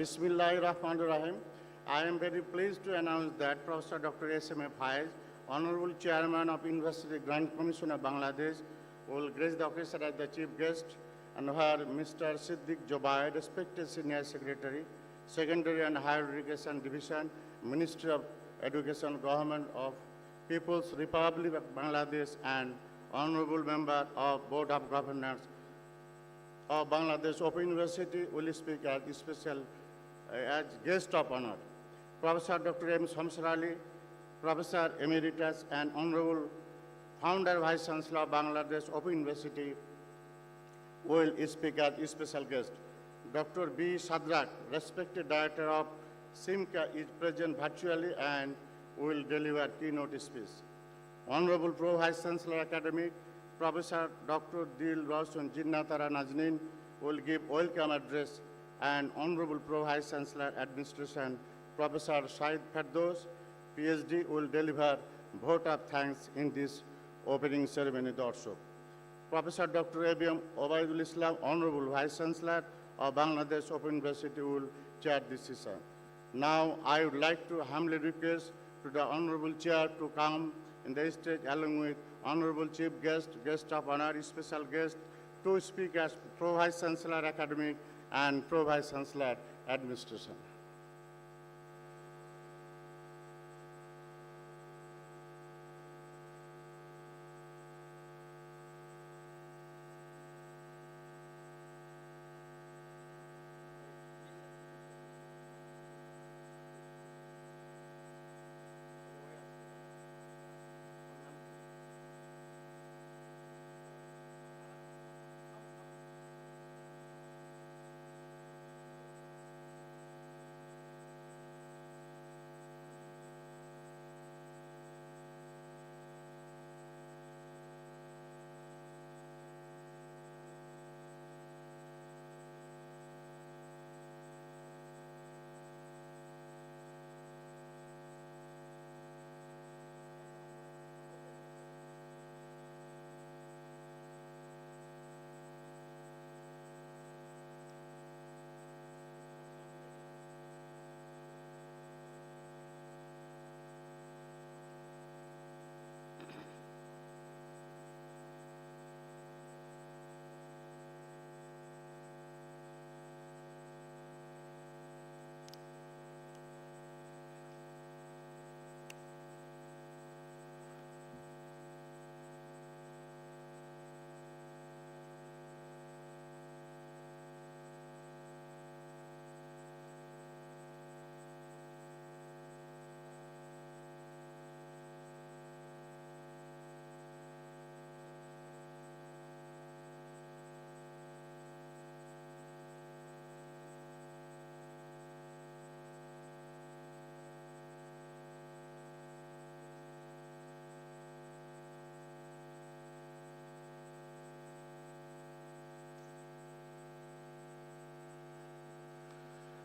Bismillahirrahmanirrahim. I am very pleased to announce that Professor Dr. S.M.A. Faiz, Honorable Chairman of University Grant Commission of Bangladesh, will grace the occasion as the Chief Guest, and where Mr. Siddiq Jobai, respected Senior Secretary, Secondary and Higher Education Division, Ministry of Education, Government of People's Republic of Bangladesh, and Honorable Member of Board of Governors of Bangladesh Open University will speak as as guest of honor. Professor Dr. M. Shamsar Ali, Professor Emeritus and Honorable Founder Vice Chancellor of Bangladesh Open University will speak as special guest. Dr. B. Sadrak, respected Director of SIMCA, is present virtually and will deliver keynote speech. Honorable Pro Vice Chancellor Academic, Professor Dr. Dil Roshan Jinnatara Najnin will give welcome address, and Honorable Pro Vice Chancellor Administration, Professor Said Ferdoz, PhD, will deliver vote of thanks in this opening ceremony. Also, Professor Dr. A.B.M. Obaidul Islam, Honorable Vice Chancellor of Bangladesh Open University, will chair this session. Now, I would like to humbly request to the Honorable Chair to come in the stage along with Honorable Chief Guest, Guest of Honor, Special Guest, to speak as Pro Vice Chancellor Academic and Pro Vice Chancellor Administration.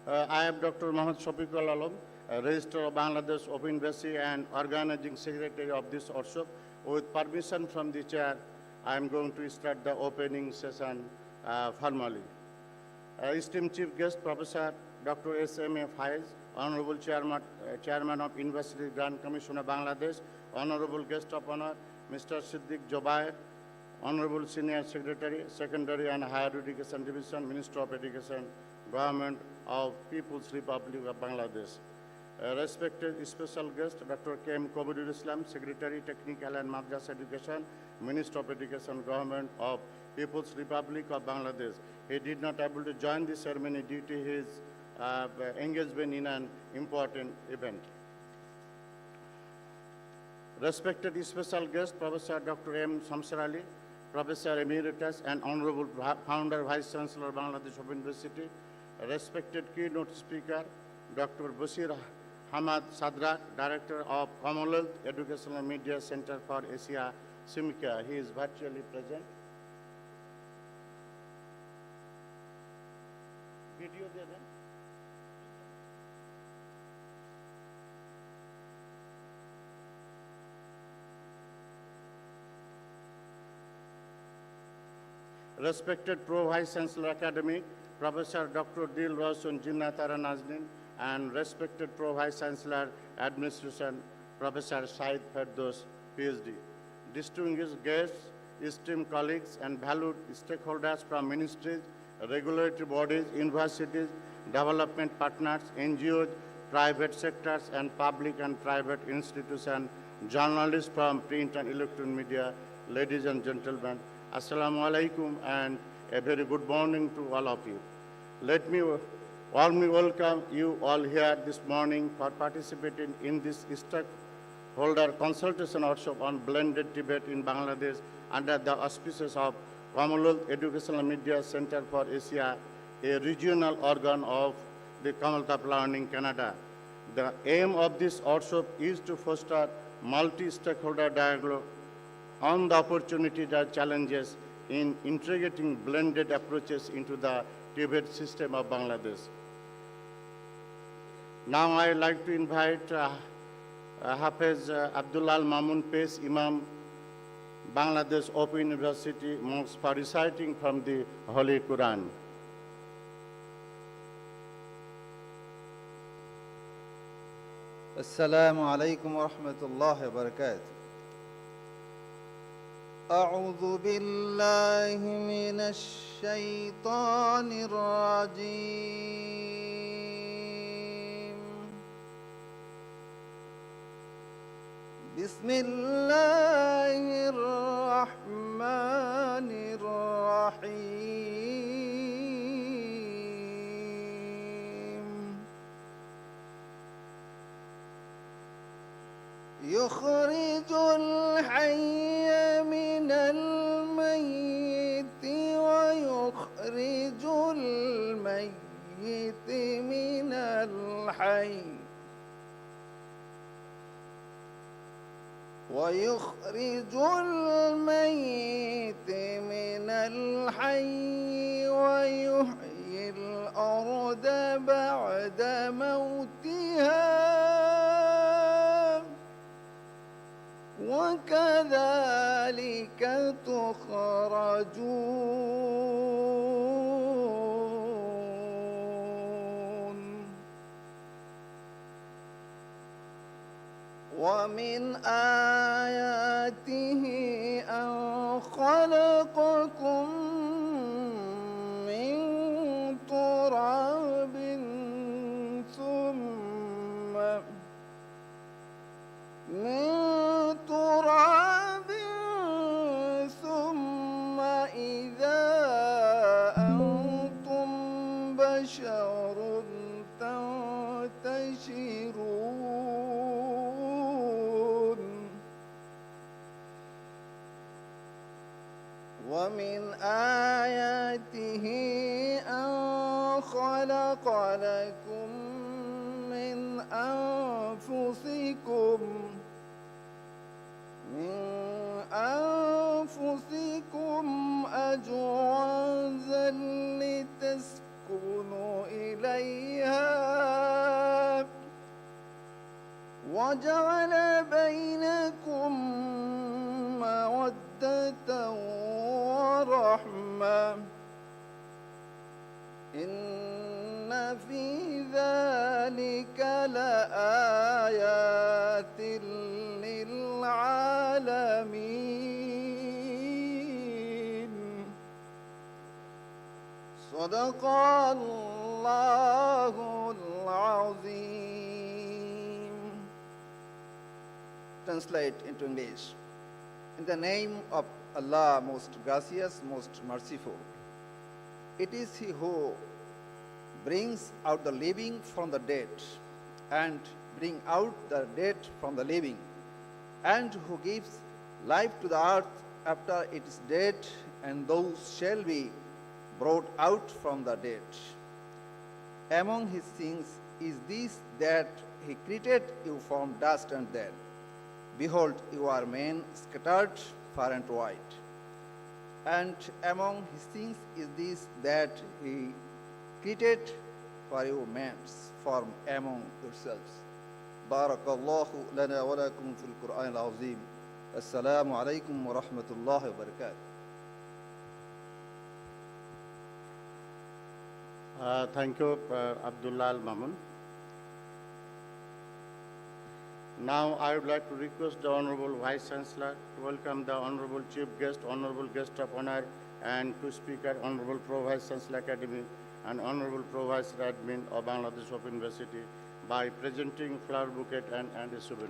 I am Dr. Mohammad Shafiqul Alam, Registrar of Bangladesh Open University and Organizing Secretary of this workshop. With permission from the Chair, I am going to start the opening session formally. Esteemed Chief Guest, Professor Dr. S.M.A. Faiz, Honorable Chairman of University Grant Commission of Bangladesh, Honorable Guest of Honor, Mr. Siddiq Jobai, Honorable Senior Secretary, Secondary and Higher Education Division, Minister of Education, Government of People's Republic of Bangladesh. Respected special guest, Dr. K.M. Kobirul Islam, Secretary, Technical and Madras Education, Minister of Education, Government of People's Republic of Bangladesh. He did not able to join the ceremony due to his engagement in an important event. Respected special guest, Professor Dr. M. Shamsar Ali, Professor Emeritus and Honorable Founder Vice Chancellor of Bangladesh Open University. Respected keynote speaker, Dr. Basir Hamad Sadrak, Director of Commonwealth Educational Media Center for Asia, SIMCA. He is virtually present. Video there then. Respected Pro Vice Chancellor Academic, Professor Dr. Dil Rosun Jinnatara Naznin, and respected Pro Vice Chancellor Administration, Professor Said Ferdos, PhD. Distinguished guests, esteemed colleagues, and valued stakeholders from ministries, regulatory bodies, universities, development partners, NGOs, private sectors, and public and private institutions, journalists from print and electronic media, ladies and gentlemen, Assalamu alaikum and a very good morning to all of you. Let me warmly welcome you all here this morning for participating in this Stakeholder Consultation workshop on blended TVET in Bangladesh under the auspices of Commonwealth Educational Media Center for Asia, a regional organ of the Commonwealth of Learning Canada. The aim of this workshop is to foster multi-stakeholder dialogue on the opportunities and challenges in integrating blended approaches into the TVET system of Bangladesh. Now I would like to invite Hafiz Abdullah Mamun Pes, Imam, Bangladesh Open University Mosque, for reciting from the Holy Quran. السلام عليكم ورحمة الله وبركاته. أعوذ بالله من الشيطان الرجيم. بسم الله الرحمن الرحيم. يخرج الحي من الميت ويخرج الميت من الحي ويخرج الميت من الحي ويحيي الأرض بعد موتها وكذلك تخرجون. ومن آياته أن خلقكم من تراب ثم إذا أنتم بشر تنتشرون. ومن آياته أن خلق لكم من أنفسكم أزواجا لتسكنوا إليها وجعل بينكم مودة ورحمة إن في ذلك لآيات للعالمين. صدق الله العظيم. Translate into English. In the name of Allah, most gracious, most merciful. It is He who brings out the living from the dead and bring out the dead from the living, and who gives life to the earth after it is dead, and those shall be brought out from the dead. Among His things is this, that He created you from dust and death. Behold, you are men scattered far and wide. And among His things is this, that He created for you men from among yourselves. بارك الله لنا ولكم في القرآن العظيم. السلام عليكم ورحمة الله وبركاته. Thank you, Abdullah Al Mamun. Now, I would like to request the Honorable Vice Chancellor to welcome the Honorable Chief Guest, Honorable Guest of Honor, and two speakers, Honorable Pro Vice Chancellor Academy and Honorable Pro Vice Admin of Bangladesh Open University by presenting flower bouquet and a souvenir.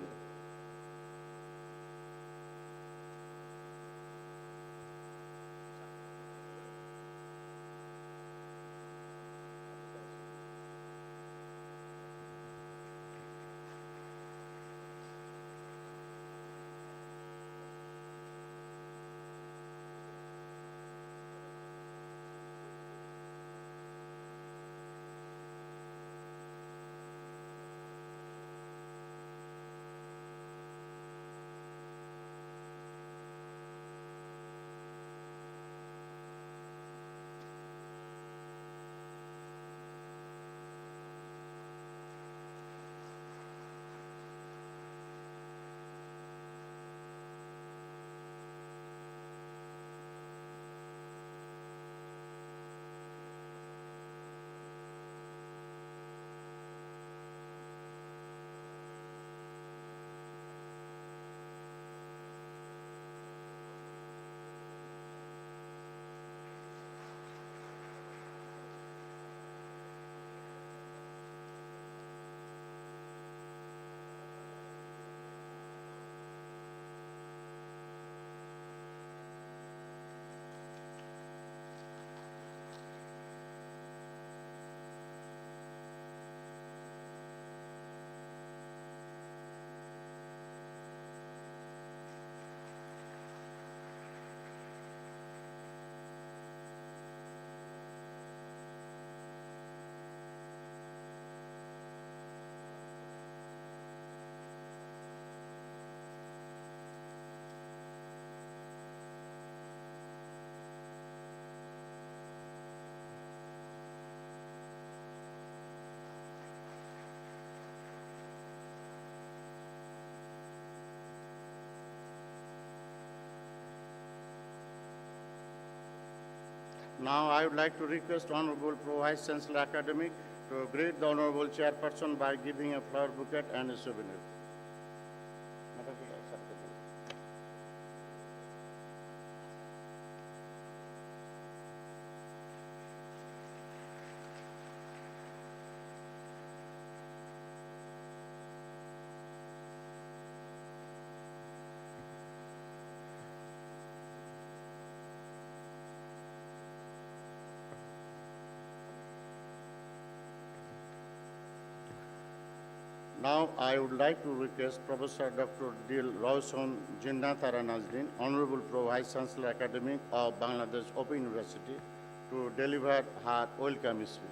Now, I would like to request Honorable Pro Vice Chancellor Academic to greet the Honorable Chairperson by giving a flower bouquet and a souvenir. Now, I would like to request Professor Dr. Dil Rawson Jinnatara Nazrin, Honorable Pro Vice Chancellor Academic of Bangladesh Open University, to deliver her welcome speech.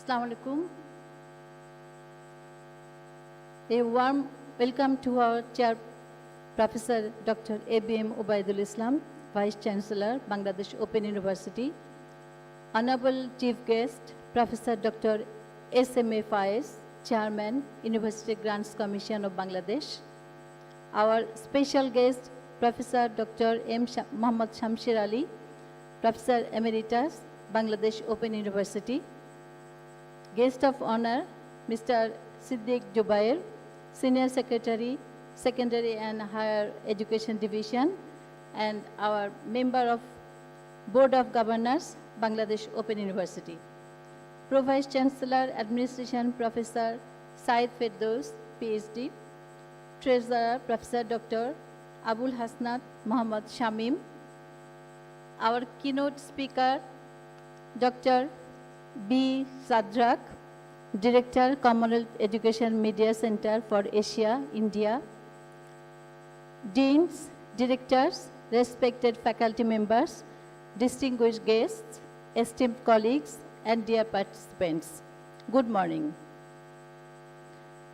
Assalamu alaikum. A warm welcome to our chair, Professor Dr. ABM Ubaidul Islam, Vice Chancellor, Bangladesh Open University. Honorable Chief Guest, Professor Dr. SMA Faiz, Chairman, University Grants Commission of Bangladesh. Our special guest, Professor Dr. Muhammad Shamshir Ali, Professor Emeritus, Bangladesh Open University. Guest of honor, Mr. Siddiq Jubair, Senior Secretary, Secondary and Higher Education Division, and our member of Board of Governors, Bangladesh Open University. Pro Vice Chancellor, Administration Professor Said Firdaus, PhD. Treasurer, Professor Dr. Abul Hasnat Muhammad Shamim. Our keynote speaker, Dr. B. Sadrak, Director, Commonwealth Education Media Center for Asia, India. Deans, Directors, respected faculty members, distinguished guests, esteemed colleagues, and dear participants, good morning.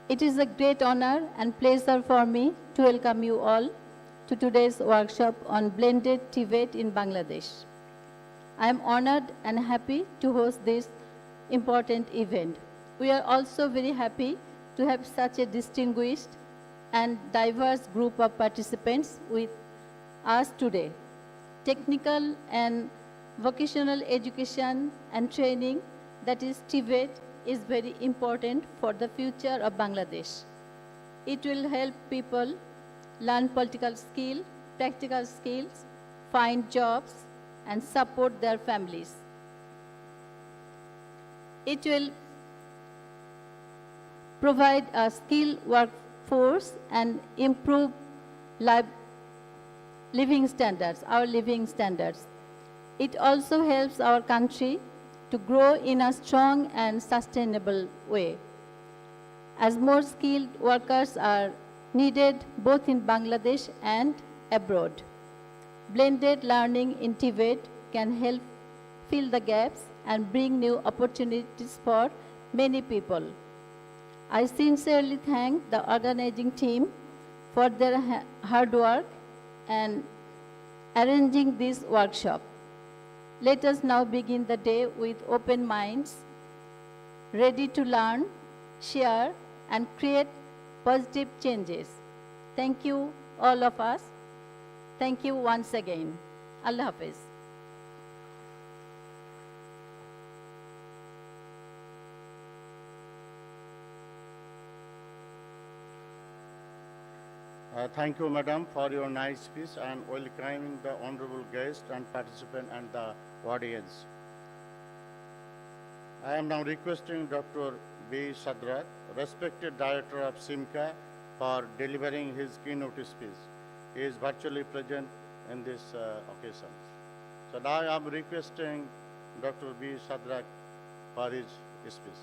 It is a great honor and pleasure for me to welcome you all to today's workshop on blended TVET in Bangladesh. I am honored and happy to host this important event. We are also very happy to have such a distinguished and diverse group of participants with us today. Technical and vocational education and training, that is TVET, is very important for the future of Bangladesh. It will help people learn political skill, practical skills, find jobs, and support their families. It will provide a skilled workforce and improve living standards, our living standards. It also helps our country to grow in a strong and sustainable way. As more skilled workers are needed both in Bangladesh and abroad, blended learning in TVET can help fill the gaps and bring new opportunities for many people. I sincerely thank the organizing team for their hard work and arranging this workshop. Let us now begin the day with open minds, ready to learn, share, and create positive changes. Thank you, all of us. Thank you once again. Allah Hafiz. Thank you, madam, for your nice speech and welcoming the honorable guest and participant and the audience. I am now requesting Dr. B. Sadrat, respected director of SIMCA, for delivering his keynote speech. He is virtually present in this occasion. So now I am requesting Dr. B. Sadrat for his speech.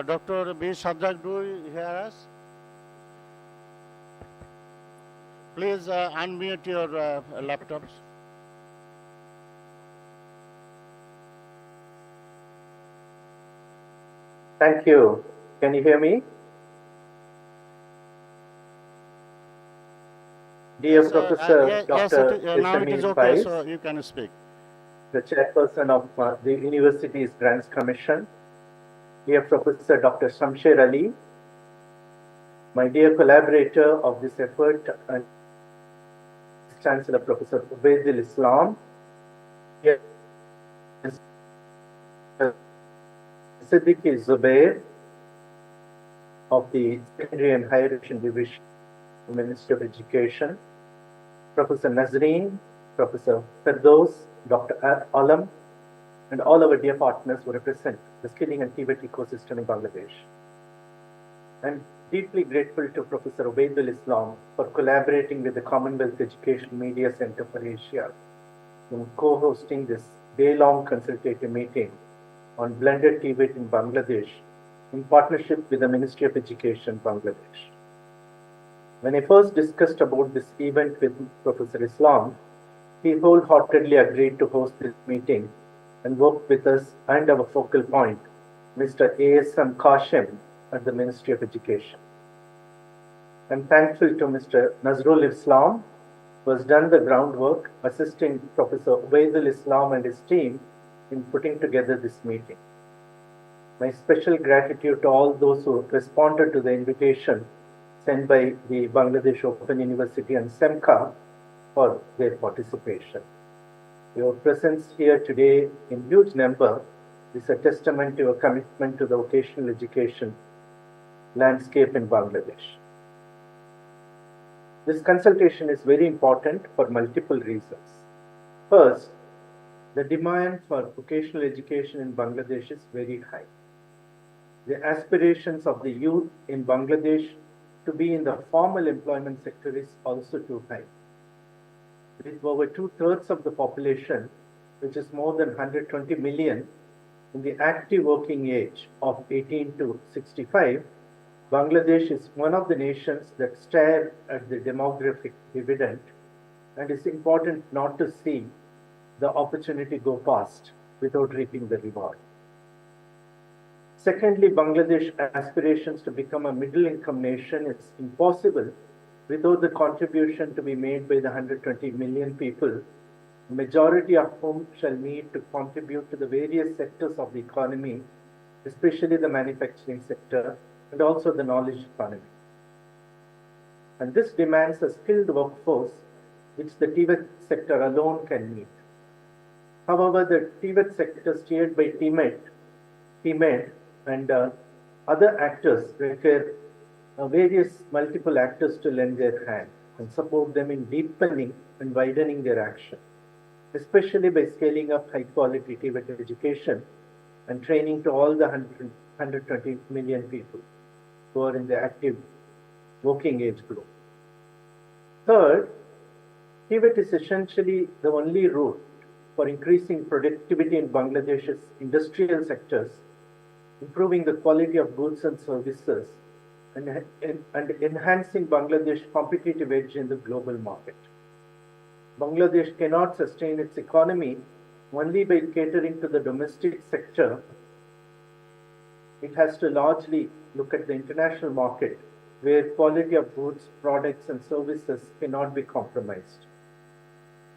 Dr. B. Sadrak, do you hear us? Please unmute your laptops. Thank you. Can you hear me? Dear Professor Yes, Dr. now it is SME okay, Faiz, so you can speak. the chairperson of the University's Grants Commission, dear Professor Dr. Shamsher Ali, my dear collaborator of this effort, and Chancellor Professor Ubaidul Islam, dear Siddiqui Zubair of the Secondary and Higher Education Division, Ministry of Education, Professor Nazreen, Professor Firdaus, Dr. Alam, and all our dear partners who represent the skilling and TVET ecosystem in Bangladesh. I'm deeply grateful to Professor Ubaidul Islam for collaborating with the Commonwealth Education Media Center for Asia in co-hosting this day-long consultative meeting on blended TVET in Bangladesh in partnership with the Ministry of Education, Bangladesh. When I first discussed about this event with Professor Islam, he wholeheartedly agreed to host this meeting and work with us and our focal point, Mr. A.S.M. Kashim at the Ministry of Education. I'm thankful to Mr. Nazrul Islam, who has done the groundwork, assisting Professor Ubaidul Islam and his team in putting together this meeting. My special gratitude to all those who responded to the invitation sent by the Bangladesh Open University and SEMCA for their participation. Your presence here today in huge number is a testament to your commitment to the vocational education landscape in Bangladesh. This consultation is very important for multiple reasons. First, the demand for vocational education in Bangladesh is very high. The aspirations of the youth in Bangladesh to be in the formal employment sector is also too high. With over 2/3 of the population, which is more than 120 million, in the active working age of 18 to 65, Bangladesh is one of the nations that stare at the demographic dividend, and it's important not to see the opportunity go past without reaping the reward. Secondly, Bangladesh's aspirations to become a middle-income nation is impossible without the contribution to be made by the 120 million people, the majority of whom shall need to contribute to the various sectors of the economy, especially the manufacturing sector and also the knowledge economy. And this demands a skilled workforce which the TVET sector alone can meet. However, the TVET sector steered by TMED and other actors require various multiple actors to lend their hand and support them in deepening and widening their action, especially by scaling up high quality TVET education and training to all the 120 million people who are in the active working age group. Third, TVET is essentially the only route for increasing productivity in Bangladesh's industrial sectors, improving the quality of goods and services, and enhancing Bangladesh's competitive edge in the global market. Bangladesh cannot sustain its economy only by catering to the domestic sector. It has to largely look at the international market, where quality of goods, products, and services cannot be compromised.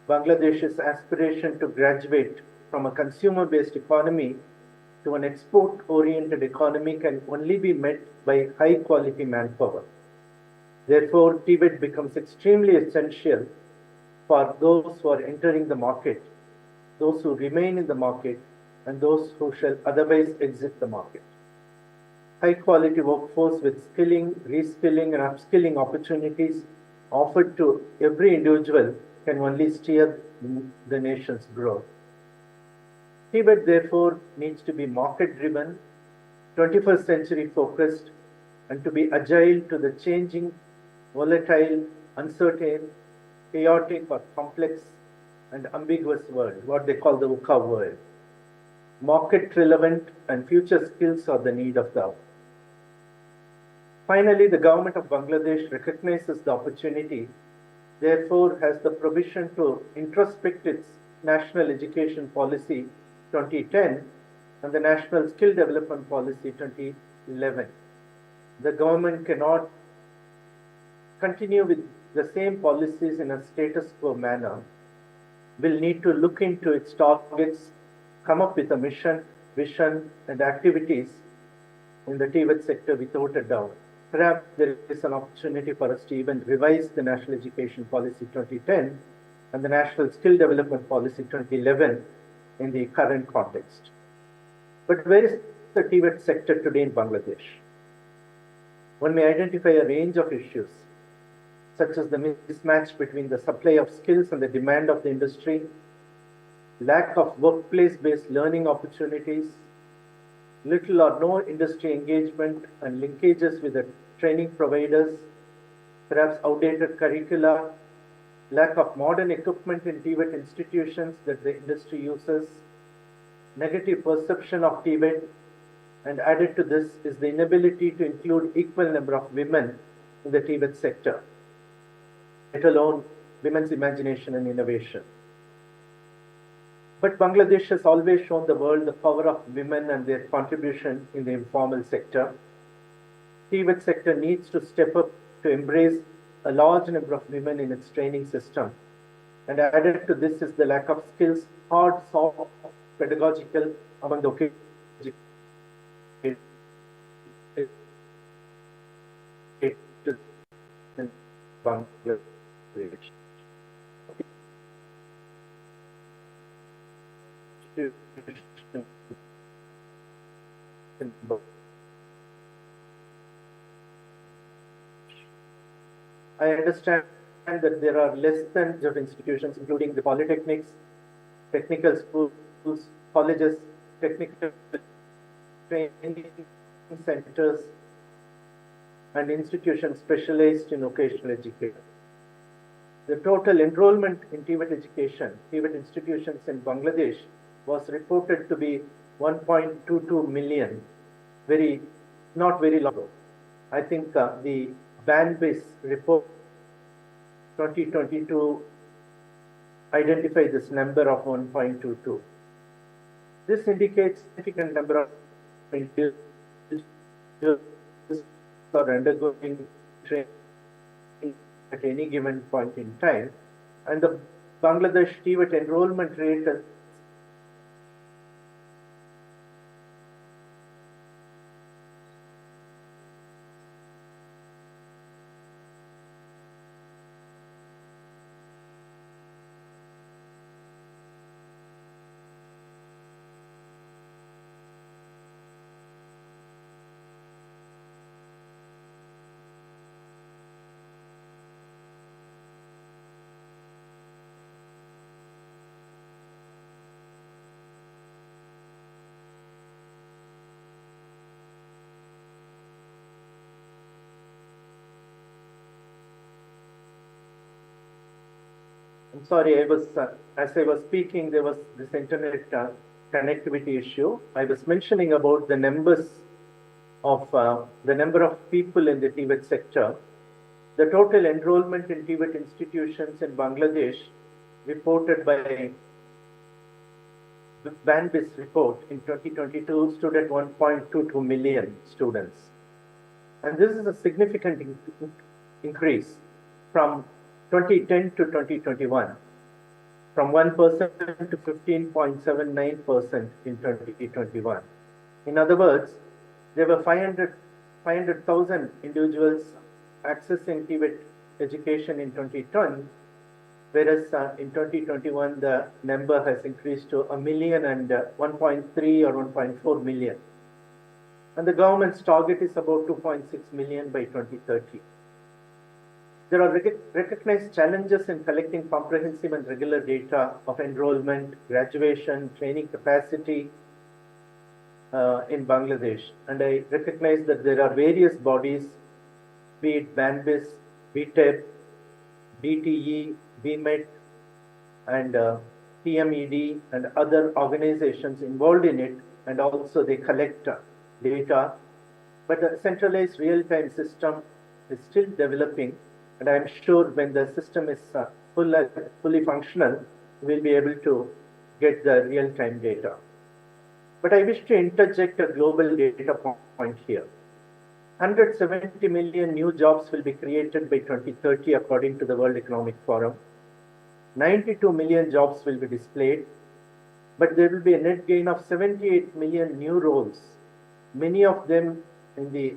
Bangladesh's aspiration to graduate from a consumer-based economy to an export-oriented economy can only be met by high-quality manpower. Therefore, TVET becomes extremely essential for those who are entering the market, those who remain in the market, and those who shall otherwise exit the market. High-quality workforce with skilling, reskilling, and upskilling opportunities offered to every individual can only steer the nation's growth. TVET therefore needs to be market-driven, 21st century focused, and to be agile to the changing, volatile, uncertain, chaotic or complex and ambiguous world, what they call the VUCA world. Market relevant and future skills are the need of the hour. Finally, the government of Bangladesh recognizes the opportunity, therefore has the provision to introspect its National Education Policy 2010 and the National Skill Development Policy 2011. The government cannot continue with the same policies in a status quo manner, will need to look into its targets, come up with a mission, vision, and activities in the TVET sector without a doubt. Perhaps there is an opportunity for us to even revise the National Education Policy 2010 and the National Skill Development Policy 2011 in the current context. But where is the TVET sector today in Bangladesh? One may identify a range of issues, such as the mismatch between the supply of skills and the demand of the industry, lack of workplace-based learning opportunities, little or no industry engagement and linkages with the training providers, perhaps outdated curricula, lack of modern equipment in TVET institutions that the industry uses, negative perception of TVET, and added to this is the inability to include equal number of women in the TVET sector, let alone women's imagination and innovation. But Bangladesh has always shown the world the power of women and their contribution in the informal sector. TVET sector needs to step up to embrace a large number of women in its training system. And added to this is the lack of skills, hard, soft, pedagogical among the Bangladesh. I understand that there are less than of institutions, including the polytechnics, technical schools, colleges, technical training centers, and institutions specialized in vocational education. The total enrollment in TVET education, TVET institutions in Bangladesh was reported to be 1.22 million, not very long ago. I think the BANBIS report 2022 identified this number of 1.22. This indicates significant number of individuals are undergoing training at any given point in time, and the Bangladesh TVET enrollment rate is I'm sorry, as I was speaking, there was this internet connectivity issue. I was mentioning about the numbers of the number of people in the TVET sector. The total enrollment in TVET institutions in Bangladesh reported by the BANBIS report in 2022 stood at 1.22 million students. And this is a significant increase from 2010 to 2021, from 1% to 15.79% in 2021. In other words, there were 500,000 individuals accessing TVET education in 2010, whereas in 2021 the number has increased to 1 million and 1.3 or 1.4 million. And the government's target is about 2.6 million by 2030. There are recognized challenges in collecting comprehensive and regular data of enrollment, graduation, training capacity in Bangladesh. And I recognize that there are various bodies, be it BANBIS, BTEB, DTE, BMET, and TMED, and other organizations involved in it, and also they collect data. But the centralized real-time system is still developing. And I'm sure when the system is fully functional, we'll be able to get the real-time data. But I wish to interject a global data point here. 170 million new jobs will be created by 2030 according to the World Economic Forum. 92 million jobs will be displaced, but there will be a net gain of 78 million new roles. Many of them in the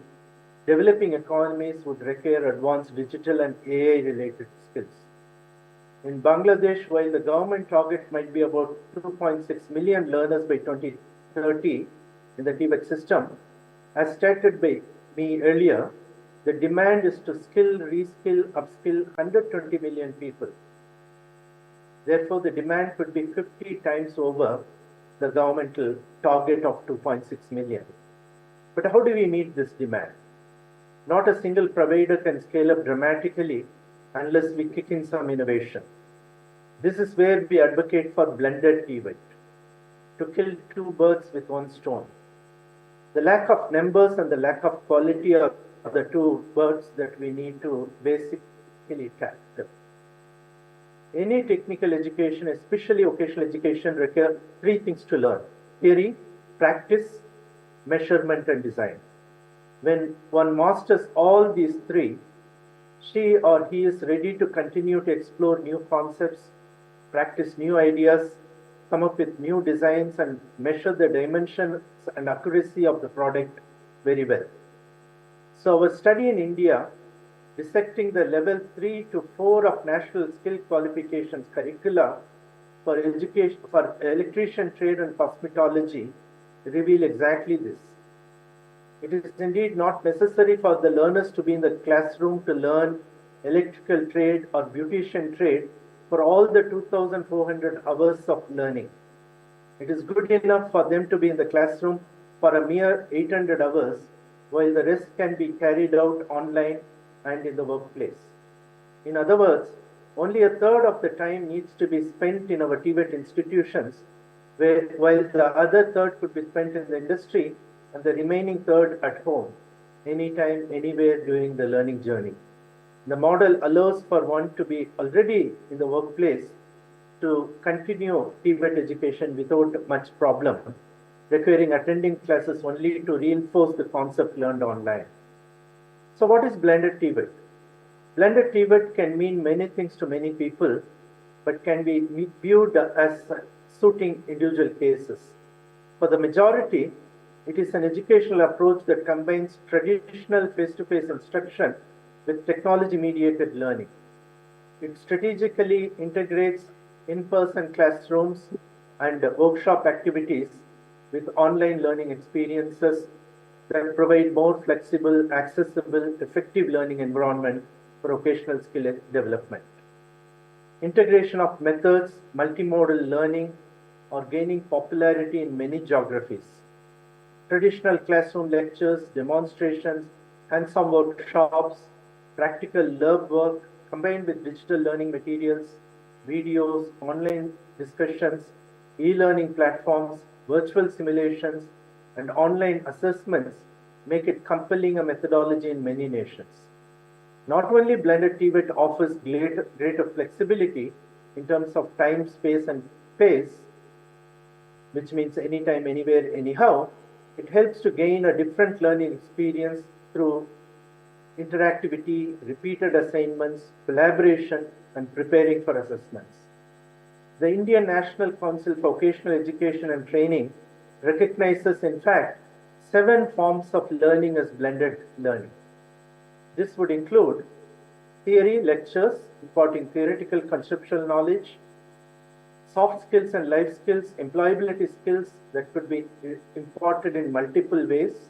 developing economies would require advanced digital and AI-related skills. In Bangladesh, while the government target might be about 2.6 million learners by 2030 in the TVET system, as stated by me earlier, the demand is to skill, reskill, upskill 120 million people. Therefore, the demand could be 50 times over the governmental target of 2.6 million. But how do we meet this demand? Not a single provider can scale up dramatically unless we kick in some innovation. This is where we advocate for blended TVET, to kill two birds with one stone. The lack of numbers and the lack of quality are the two birds that we need to basically tackle. Any technical education, especially vocational education, requires three things to learn: theory, practice, measurement, and design. When one masters all these three, she or he is ready to continue to explore new concepts, practice new ideas, come up with new designs, and measure the dimensions and accuracy of the product very well. So our study in India, dissecting the level 3 to 4 of national skill qualifications curricula for education, for electrician trade and cosmetology, reveal exactly this. It is indeed not necessary for the learners to be in the classroom to learn electrical trade or beautician trade for all the 2,400 hours of learning. It is good enough for them to be in the classroom for a mere 800 hours while the rest can be carried out online and in the workplace. In other words, only a third of the time needs to be spent in our TVET institutions, while the other third could be spent in the industry and the remaining third at home, anytime, anywhere during the learning journey. The model allows for one to be already in the workplace to continue TVET education without much problem, requiring attending classes only to reinforce the concept learned online. So what is blended TVET? Blended TVET can mean many things to many people, but can be viewed as suiting individual cases. For the majority, it is an educational approach that combines traditional face-to-face instruction with technology-mediated learning. It strategically integrates in-person classrooms and workshop activities with online learning experiences that provide more flexible, accessible, effective learning environment for vocational skill development. Integration of methods, multimodal learning are gaining popularity in many geographies. Traditional classroom lectures, demonstrations, hands-on workshops, practical lab work combined with digital learning materials, videos, online discussions, e-learning platforms, virtual simulations, and online assessments make it compelling a methodology in many nations. Not only blended TVET offers greater flexibility in terms of time, space, and pace, which means anytime, anywhere, anyhow, it helps to gain a different learning experience through interactivity, repeated assignments, collaboration, and preparing for assessments. The Indian National Council for Vocational Education and Training recognizes, in fact, 7 forms of learning as blended learning. This would include theory lectures, imparting theoretical conceptual knowledge, soft skills and life skills, employability skills that could be imparted in multiple ways,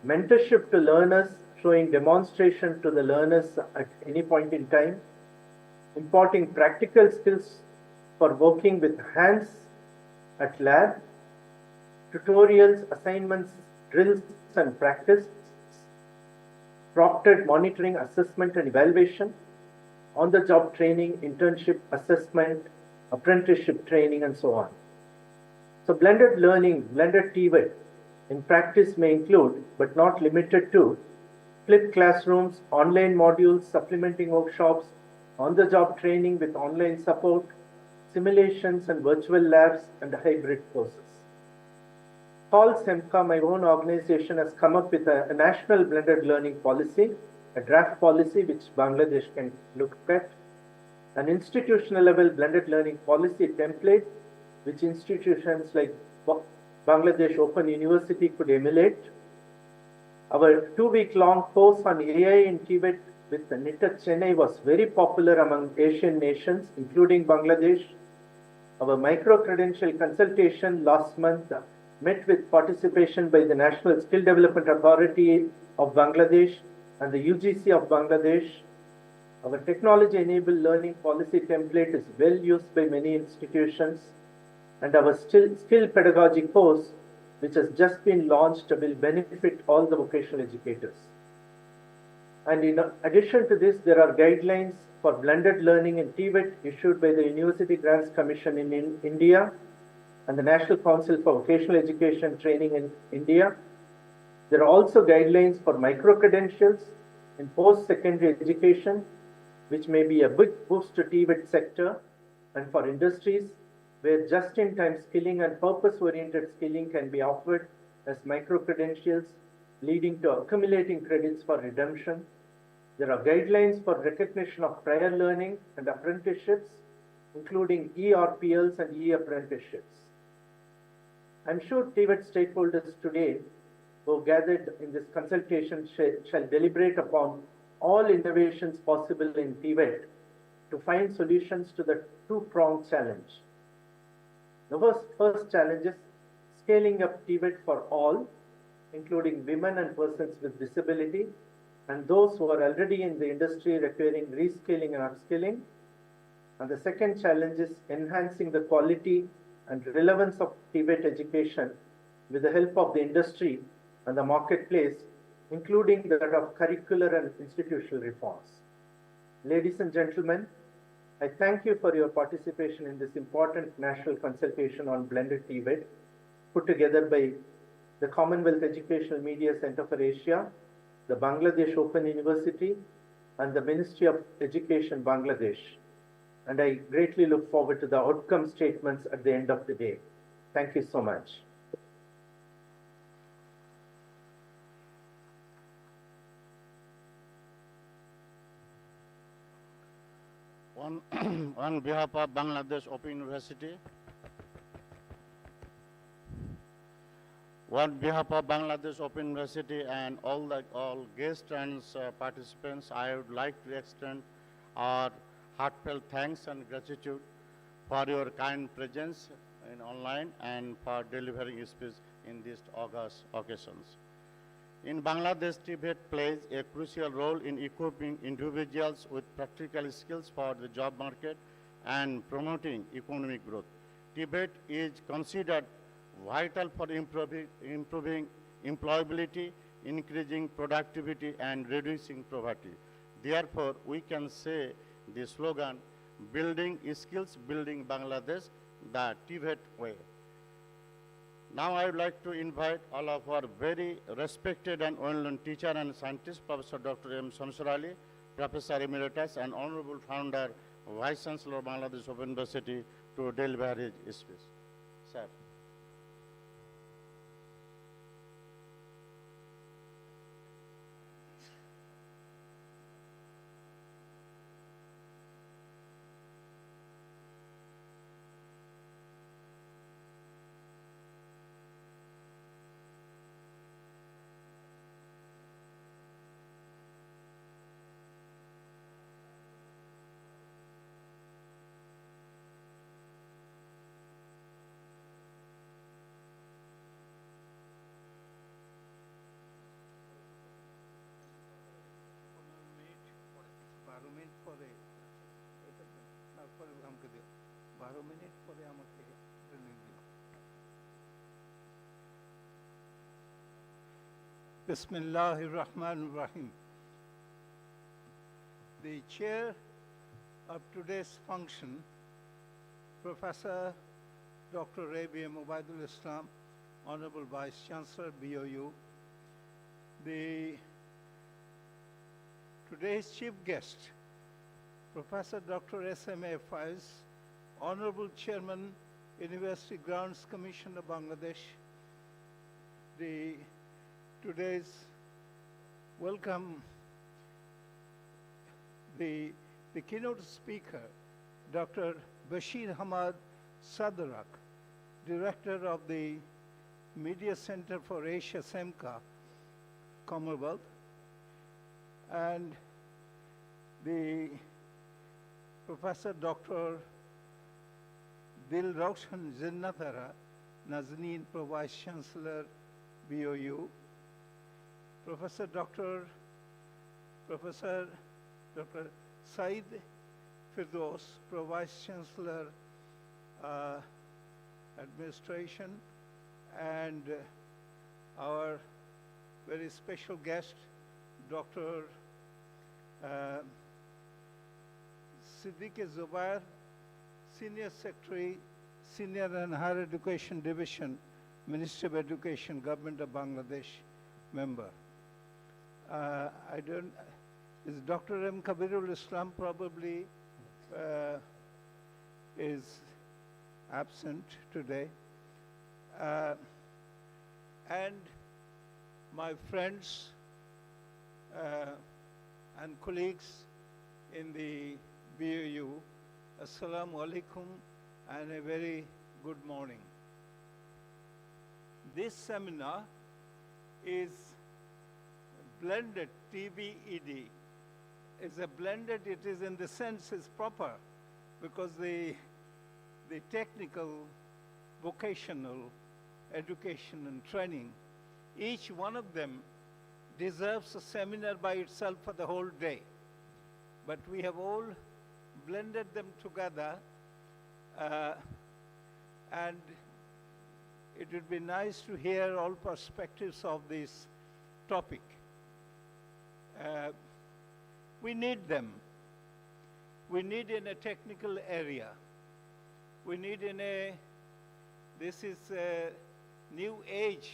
mentorship to learners, showing demonstration to the learners at any point in time, imparting practical skills for working with hands at lab, tutorials, assignments, drills, and practice, proctored monitoring, assessment, and evaluation, on-the-job training, internship, assessment, apprenticeship training, and so on. So blended learning, blended TVET, in practice may include, but not limited to, flipped classrooms, online modules, supplementing workshops, on-the-job training with online support, simulations and virtual labs, and hybrid courses. Paul Semka, my own organization, has come up with a national blended learning policy, a draft policy which Bangladesh can look at, an institutional level blended learning policy template which institutions like Bangladesh Open University could emulate. Our 2-week-long course on AI in Tibet with the NITT Chennai was very popular among Asian nations, including Bangladesh. Our micro-credential consultation last month met with participation by the National Skill Development Authority of Bangladesh and the UGC of Bangladesh. Our technology-enabled learning policy template is well used by many institutions, and our skill pedagogy course, which has just been launched, will benefit all the vocational educators. And in addition to this, there are guidelines for blended learning in TVET issued by the University Grants Commission in India and the National Council for Vocational Education Training in India. There are also guidelines for micro-credentials in post-secondary education, which may be a big boost to TVET sector, and for industries where just-in-time skilling and purpose-oriented skilling can be offered as micro-credentials, leading to accumulating credits for redemption. There are guidelines for recognition of prior learning and apprenticeships, including e-RPLs and e-apprenticeships. I'm sure TVET stakeholders today who gathered in this consultation shall deliberate upon all innovations possible in TVET to find solutions to the two-pronged challenge. The first challenge is scaling up TVET for all, including women and persons with disability, and those who are already in the industry requiring reskilling and upskilling. And the second challenge is enhancing the quality and relevance of TVET education with the help of the industry and the marketplace including that of curricular and institutional reforms. Ladies and gentlemen, I thank you for your participation in this important national consultation on blended TVET put together by the Commonwealth Educational Media Center for Asia, the Bangladesh Open University, and the Ministry of Education, Bangladesh. And I greatly look forward to the outcome statements at the end of the day. Thank you so much. On behalf of Bangladesh Open University, on behalf of Bangladesh Open University and all guests and participants, I would like to extend our heartfelt thanks and gratitude for your kind presence in online and for delivering speech in these August occasions. In Bangladesh, TVET plays a crucial role in equipping individuals with practical skills for the job market and promoting economic growth. TVET is considered vital for improving employability, increasing productivity, and reducing poverty. Therefore, we can say the slogan, building skills, building Bangladesh, the TVET way. Now I would like to invite all of our very respected and well-known teacher and scientist, Professor Dr. M. Shamsur Ali, Professor Emeritus and Honorable Founder, Vice Chancellor of Bangladesh Open University to deliver his speech. Sir. Bismillahir Rahmanir Rahim. The chair of today's function, Professor Dr. ABM Ubaidul Islam, Honorable Vice Chancellor, BOU. Today's chief guest, Professor Dr. SMA Faiz, Honorable Chairman, University Grants Commission of Bangladesh. Today's welcome, the keynote speaker, Dr. Bashir Hamad Sadarak, Director of the Media Center for Asia, SEMCA, Commonwealth, and the Professor Dr. Dil Roshan Zinnatara, Nazneen, Vice Chancellor, BOU, Professor Dr. Said Firdos, Vice Chancellor, Administration, and our very special guest, Dr. Siddique Zubair, Senior Secretary, Senior and Higher Education Division, Ministry of Education, Government of Bangladesh, member. Is Dr. M. Kabirul Islam probably is absent today. And my friends and colleagues in the BOU, Assalamu alaikum and a very good morning. This seminar is blended, TVET. It's a blended, it is in the sense is proper because the technical, vocational, education and training, each one of them deserves a seminar by itself for the whole day. But we have all blended them together and it would be nice to hear all perspectives of this topic. Uh, we need them. We need in a technical area. We need in a, this is a new age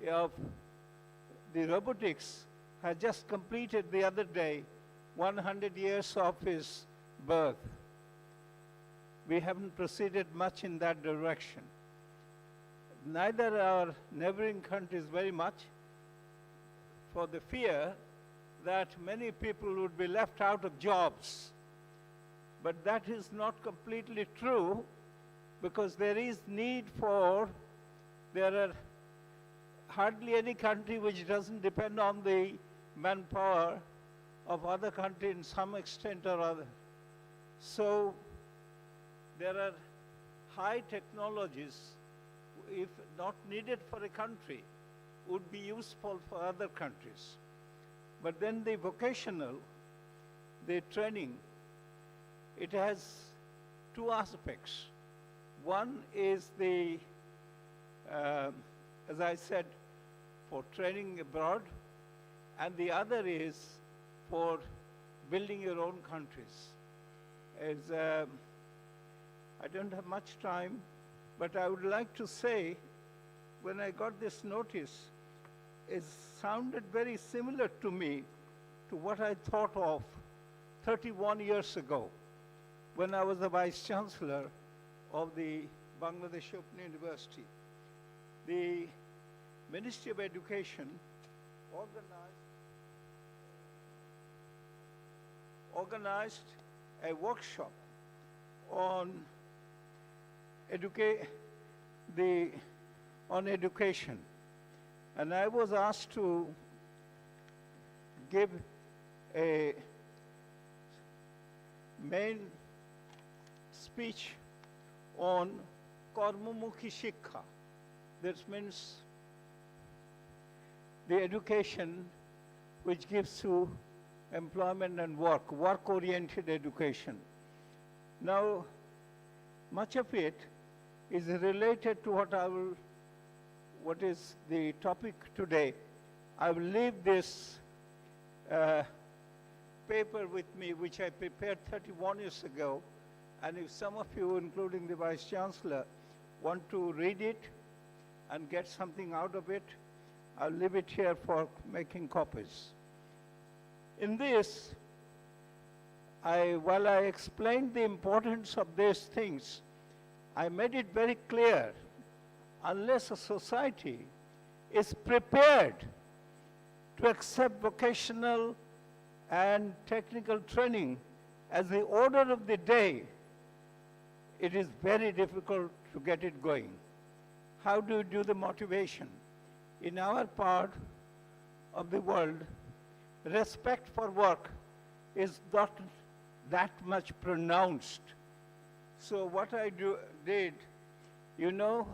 of the robotics had just completed the other day 100 years of his birth. We haven't proceeded much in that direction. Neither our neighboring countries very much, for the fear that many people would be left out of jobs. But that is not completely true, because there is need for, there are hardly any country which doesn't depend on the manpower of other country in some extent or other. So there are high technologies, if not needed for a country, would be useful for other countries. But then the vocational, the training, it has two aspects. One is the, as I said, for training abroad, and the other is for building your own countries. As, I don't have much time, but I would like to say, when I got this notice, it sounded very similar to me to what I thought of 31 years ago, when I was the Vice Chancellor of the Bangladesh Open University. The Ministry of Education organized a workshop on education. And I was asked to give a main speech on Karmamukhi Shikha. That means the education which gives you employment and work-oriented education. Now, much of it is related to what is the topic today. I will leave this paper with me, which I prepared 31 years ago. And if some of you, including the Vice Chancellor, want to read it and get something out of it, I'll leave it here for making copies. In this, while I explained the importance of these things, I made it very clear, unless a society is prepared to accept vocational and technical training as the order of the day, it is very difficult to get it going. How do you do the motivation? In our part of the world, respect for work is not that much pronounced. So what I did, you know,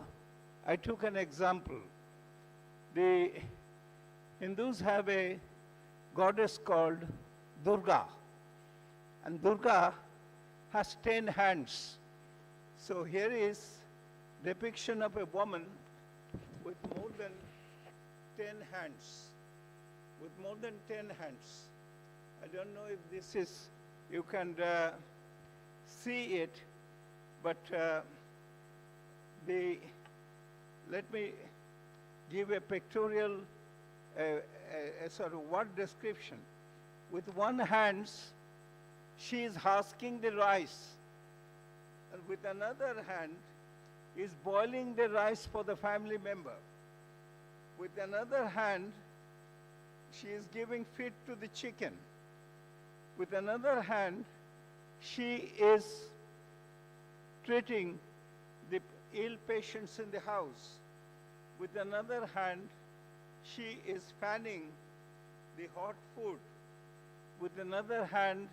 I took an example. The Hindus have a goddess called Durga, and Durga has 10 hands. So here is depiction of a woman with more than 10 hands, with more than 10 hands. I don't know if this is, you can see it, but let me give a pictorial, a sort of word description. With one hand, she is husking the rice, and with another hand is boiling the rice for the family member. With another hand, she is giving feed to the chicken. With another hand, she is treating the ill patients in the house. With another hand, she is fanning the hot food. With another hand,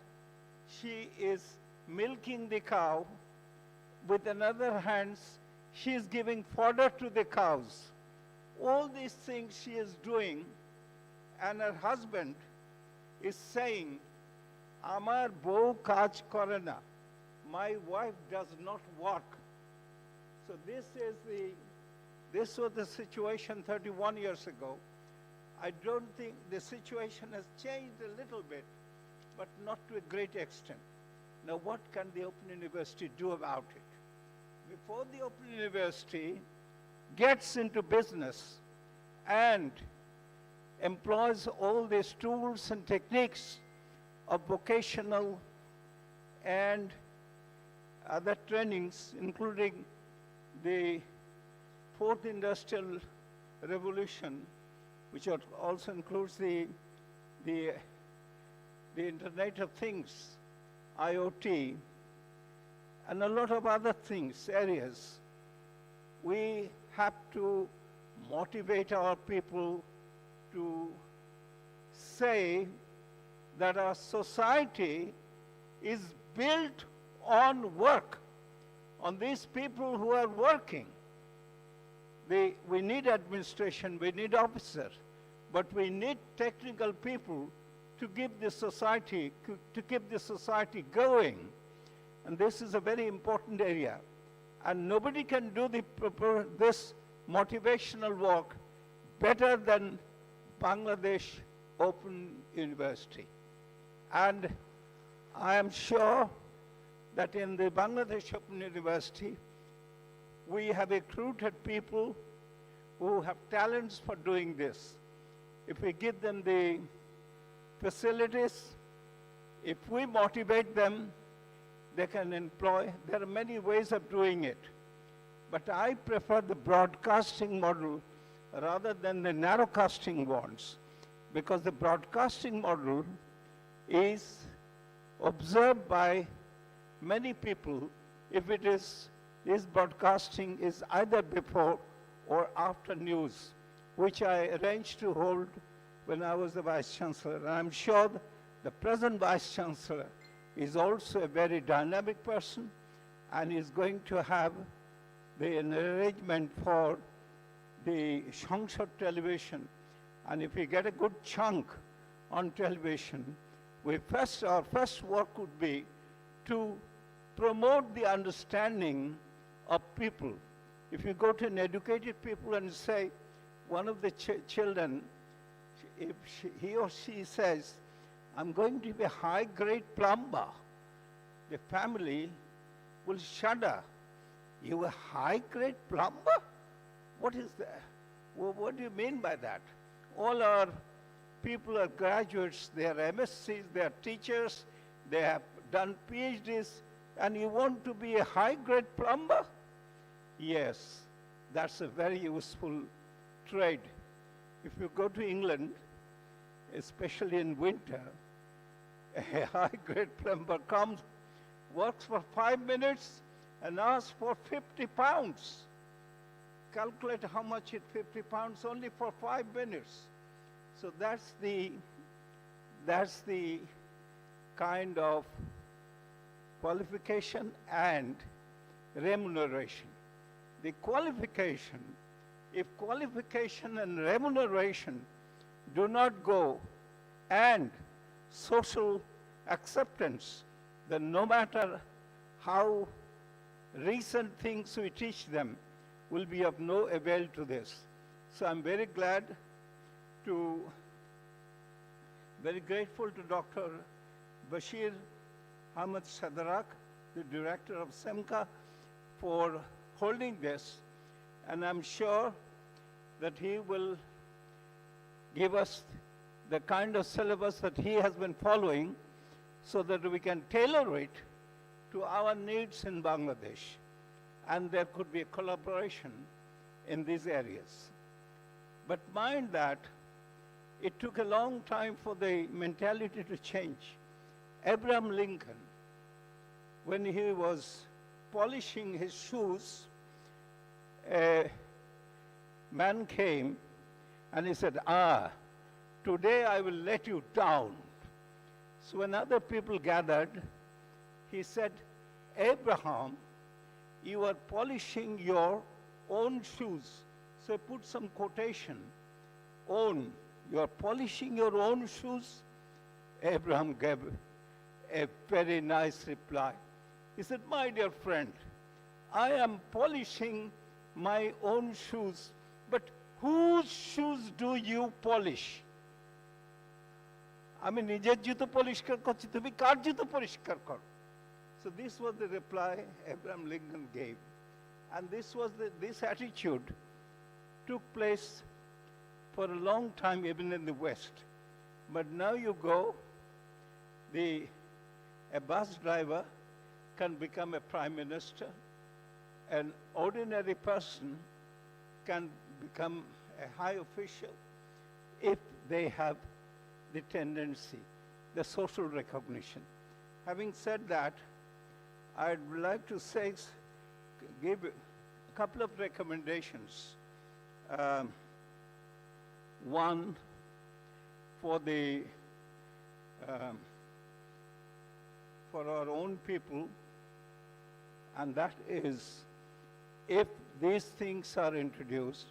she is milking the cow. With another hand, she is giving fodder to the cows. All these things she is doing, and her husband is saying, Amar bou kaj kore na. My wife does not work. So this was the situation 31 years ago. I don't think the situation has changed a little bit, but not to a great extent. Now, what can the Open University do about it? Before the Open University gets into business and employs all these tools and techniques of vocational and other trainings, including the fourth industrial revolution, which also includes the Internet of Things, IoT, and a lot of other things, areas. We have to motivate our people to say that our society is built on work, on these people who are working. We need administration, we need officers, but we need technical people to keep the society going. And this is a very important area. And nobody can do this motivational work better than Bangladesh Open University. And I am sure that in the Bangladesh Open University, we have recruited people who have talents for doing this. If we give them the facilities, if we motivate them, they can employ. There are many ways of doing it. But I prefer the broadcasting model rather than the narrowcasting ones, because the broadcasting model is observed by many people if it is, this broadcasting is either before or after news, which I arranged to hold when I was the Vice Chancellor. And I'm sure the present Vice Chancellor is also a very dynamic person and is going to have an arrangement for the Sangsad television. And if we get a good chunk on television, our first work would be to promote the understanding of people. If you go to an educated people and say, one of the children, if he or she says, I'm going to be a high-grade plumber, the family will shudder. You a high-grade plumber? What is that? Well, what do you mean by that? All our people are graduates, they are MScs, they are teachers, they have done PhDs, and you want to be a high-grade plumber? Yes, that's a very useful trade. If you go to England, especially in winter, a high-grade plumber comes, works for 5 minutes, and asks for 50 pounds. Calculate how much is 50 pounds only for 5 minutes. So that's the kind of qualification and remuneration. The qualification, if qualification and remuneration do not go, and social acceptance, then no matter how recent things we teach them will be of no avail to this. So I'm very grateful to Dr. Bashir Ahmed Sadarak, the director of SEMCA, for holding this. And I'm sure that he will give us the kind of syllabus that he has been following so that we can tailor it to our needs in Bangladesh. And there could be a collaboration in these areas. But mind that it took a long time for the mentality to change. Abraham Lincoln, when he was polishing his shoes, a man came and he said, today I will let you down. So when other people gathered, he said, Abraham, you are polishing your own shoes. So put some quotation, own. You are polishing your own shoes? Abraham gave a very nice reply. He said, my dear friend, I am polishing my own shoes, but whose shoes do you polish? আমি নিজের জুতো পরিষ্কার করছি, তুমি কার জুতো পরিষ্কার করো? So this was the reply Abraham Lincoln gave. And this attitude took place for a long time even in the West. But now you go, a bus driver can become a prime minister. An ordinary person can become a high official if they have the tendency, the social recognition. Having said that, I'd like to give a couple of recommendations. One for for our own people, and that is, if these things are introduced,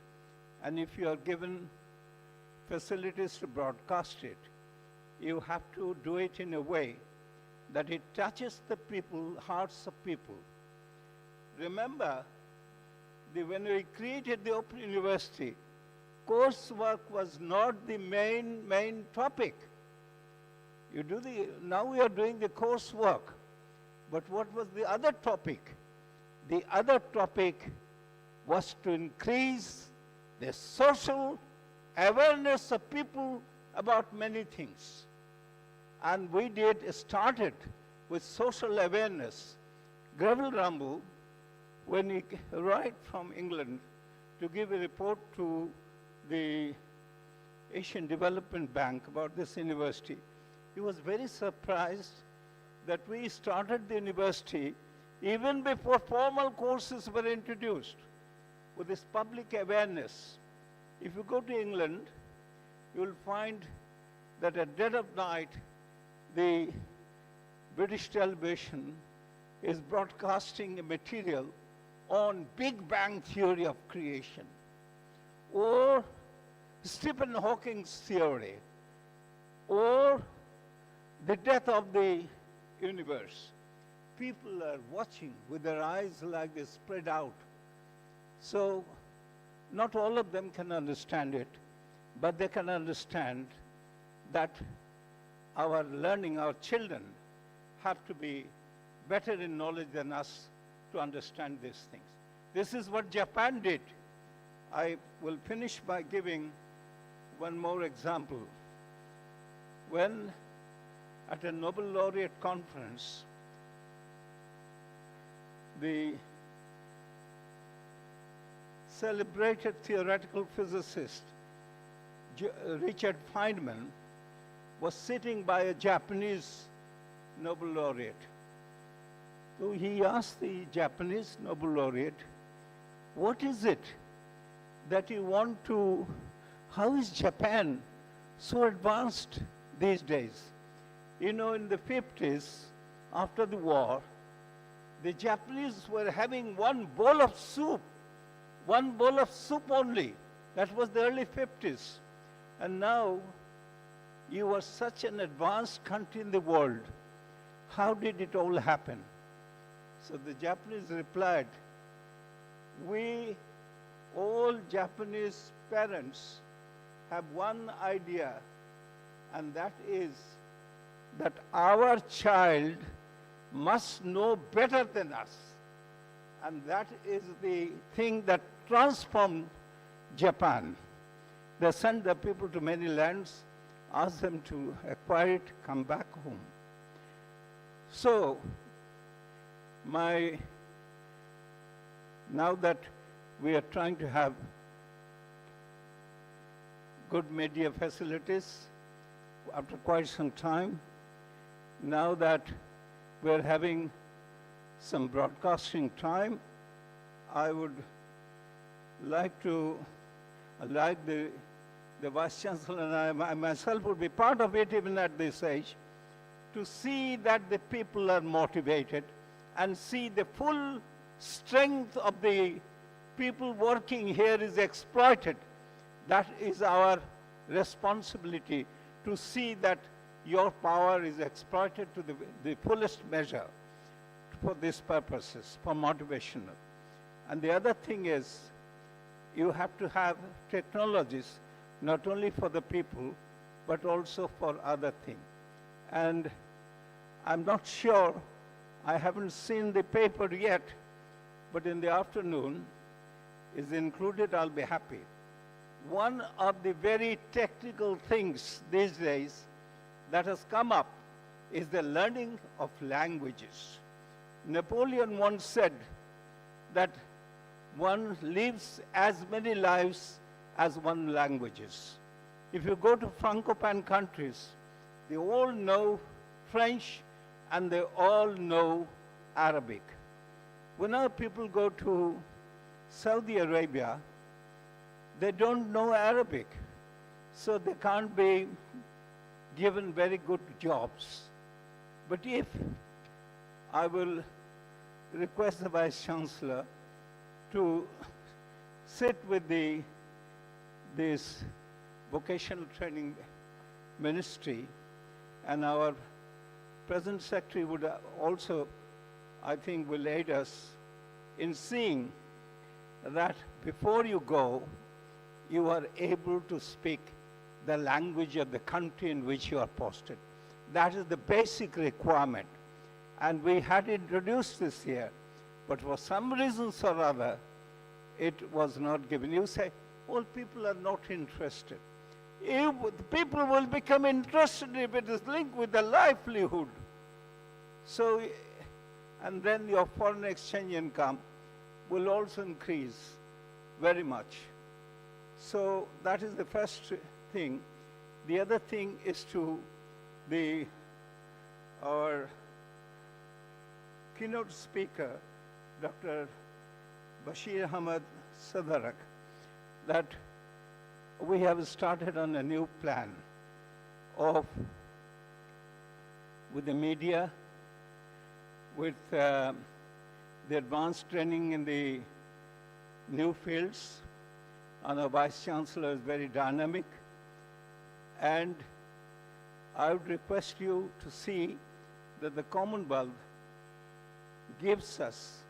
and if you are given facilities to broadcast it, you have to do it in a way that it touches the hearts of people. Remember, when we created the Open University, coursework was not the main topic. Now we are doing the coursework, but what was the other topic? The other topic was to increase the social awareness of people about many things. And we started with social awareness. Greville Rambo, when he arrived from England to give a report to the Asian Development Bank about this university, he was very surprised that we started the university even before formal courses were introduced, with this public awareness. If you go to England, you will find that at dead of night, the British television is broadcasting a material on Big Bang theory of creation, or Stephen Hawking's theory, or the death of the universe. People are watching with their eyes like this spread out. So not all of them can understand it, but they can understand that our learning, our children have to be better in knowledge than us to understand these things. This is what Japan did. I will finish by giving one more example. When at a Nobel laureate conference, the celebrated theoretical physicist Richard Feynman was sitting by a Japanese Nobel laureate. So he asked the Japanese Nobel laureate, what is it that you want to, how is Japan so advanced these days? You know, in the 50s, after the war, the Japanese were having one bowl of soup only. That was the early 50s. And now, you are such an advanced country in the world. How did it all happen? So the Japanese replied, we, all Japanese parents, have one idea, and that is that our child must know better than us. And that is the thing that transformed Japan. They sent their people to many lands, asked them to acquire it, come back home. So, now that we are trying to have good media facilities after quite some time, now that we're having some broadcasting time, I would like the Vice Chancellor and I myself would be part of it even at this age, to see that the people are motivated and see the full strength of the people working here is exploited. That is our responsibility, to see that your power is exploited to the fullest measure for these purposes, for motivational. And the other thing is, you have to have technologies, not only for the people, but also for other things. And I'm not sure, I haven't seen the paper yet, but in the afternoon is included, I'll be happy. One of the very technical things these days that has come up is the learning of languages. Napoleon once said that one lives as many lives as one languages. If you go to Francophone countries, they all know French and they all know Arabic. When our people go to Saudi Arabia, they don't know Arabic, so they can't be given very good jobs. But if I will request the Vice Chancellor to sit with this vocational training ministry, and our present secretary would also, I think, will aid us in seeing that before you go, you are able to speak the language of the country in which you are posted. That is the basic requirement. And we had introduced this here, but for some reasons or other, it was not given. You say, well, people are not interested. People will become interested if it is linked with the livelihood. So, and then your foreign exchange income will also increase very much. So that is the first thing. The other thing is to our keynote speaker, Dr. Bashir Ahmed Sadarak, that we have started on a new plan with the media, with the advanced training in the new fields, and our Vice Chancellor is very dynamic. And I would request you to see that the Commonwealth gives us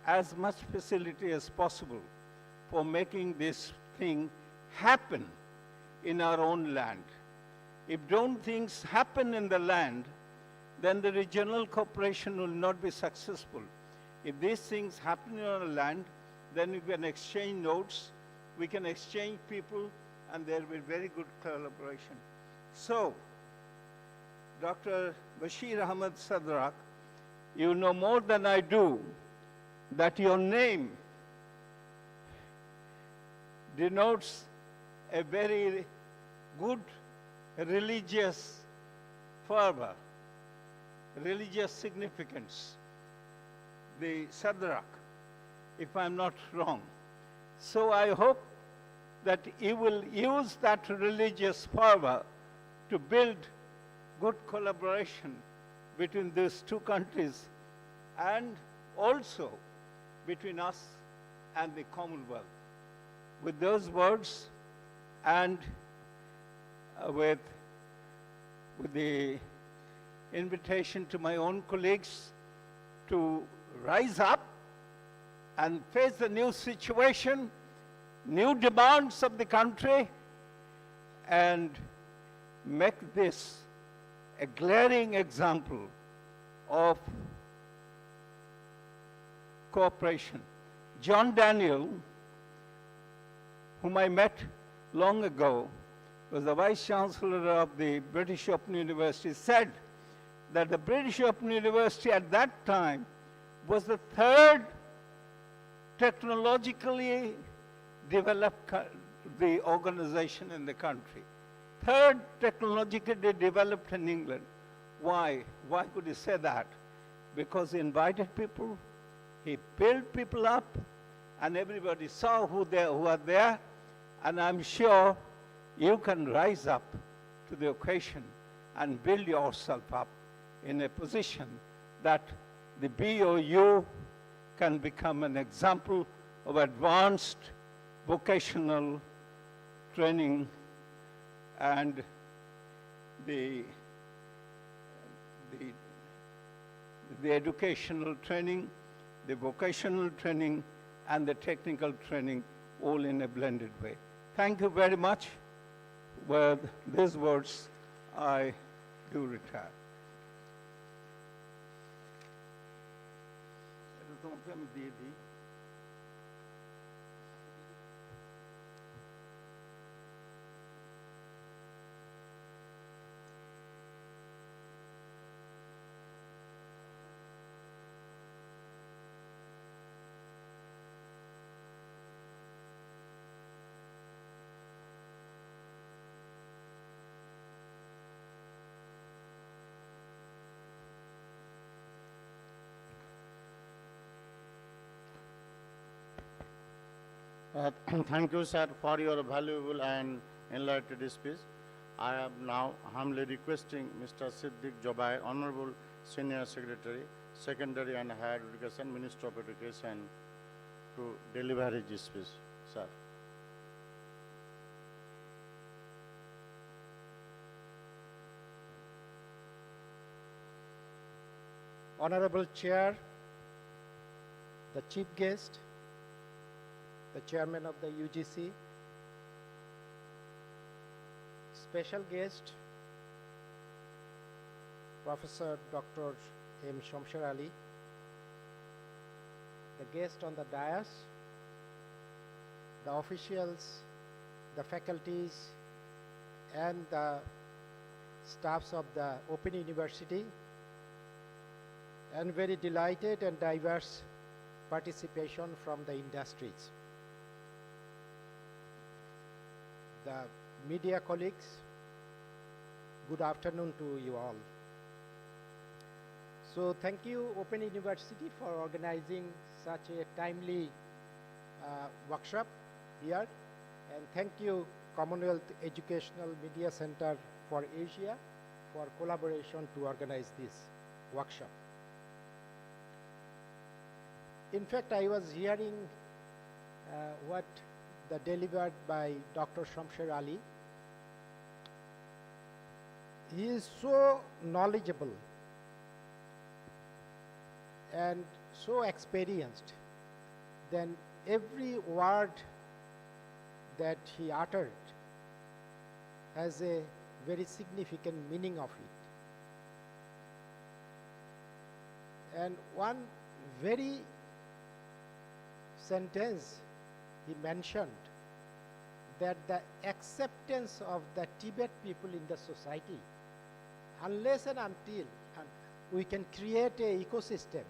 as much facility as possible for making this thing happen in our own land. If don't things happen in the land, then the regional cooperation will not be successful. If these things happen in our land, then we can exchange notes, we can exchange people, and there will be very good collaboration. So, Dr. Bashir Ahmed Sadrak, you know more than I do that your name denotes a very good religious fervor, religious significance, the Sadrak, if I'm not wrong. So I hope that you will use that religious fervor to build good collaboration between these two countries and also between us and the Commonwealth. With those words and with the invitation to my own colleagues to rise up and face the new situation, new demands of the country, and make this a glaring example of cooperation. John Daniel, whom I met long ago, was the Vice Chancellor of the British Open University, said that the British Open University at that time was the third technologically developed the organization in the country. Third technologically developed in England. Why? Why could he say that? Because he invited people, he built people up, and everybody saw who are there, and I'm sure you can rise up to the occasion and build yourself up in a position that the BOU can become an example of advanced vocational training and the educational training, the vocational training, and the technical training all in a blended way. Thank you very much. With these words, I do retire. তোমাকে আমি দিয়ে দিই। Thank you, sir, for your valuable and enlightened speech. I am now humbly requesting Mr. Siddiq Jobai, Honorable Senior Secretary, Secondary and Higher Education, Minister of Education, to deliver his speech, sir. Honorable Chair, the Chief Guest, the Chairman of the UGC, special guest, Professor Dr. M. Shamsher Ali, the guest on the dais, the officials, the faculties, and the staffs of the Open University, and very delighted and diverse participation from the industries. The media colleagues, good afternoon to you all. So thank you Open University for organizing such a timely workshop here, and thank you Commonwealth Educational Media Center for Asia for collaboration to organize this workshop. In fact, I was hearing what delivered by Dr. Shamsher Ali. He is so knowledgeable and so experienced, then every word that he uttered has a very significant meaning of it. And one very sentence he mentioned, that the acceptance of the Tibet people in the society, unless and until we can create an ecosystem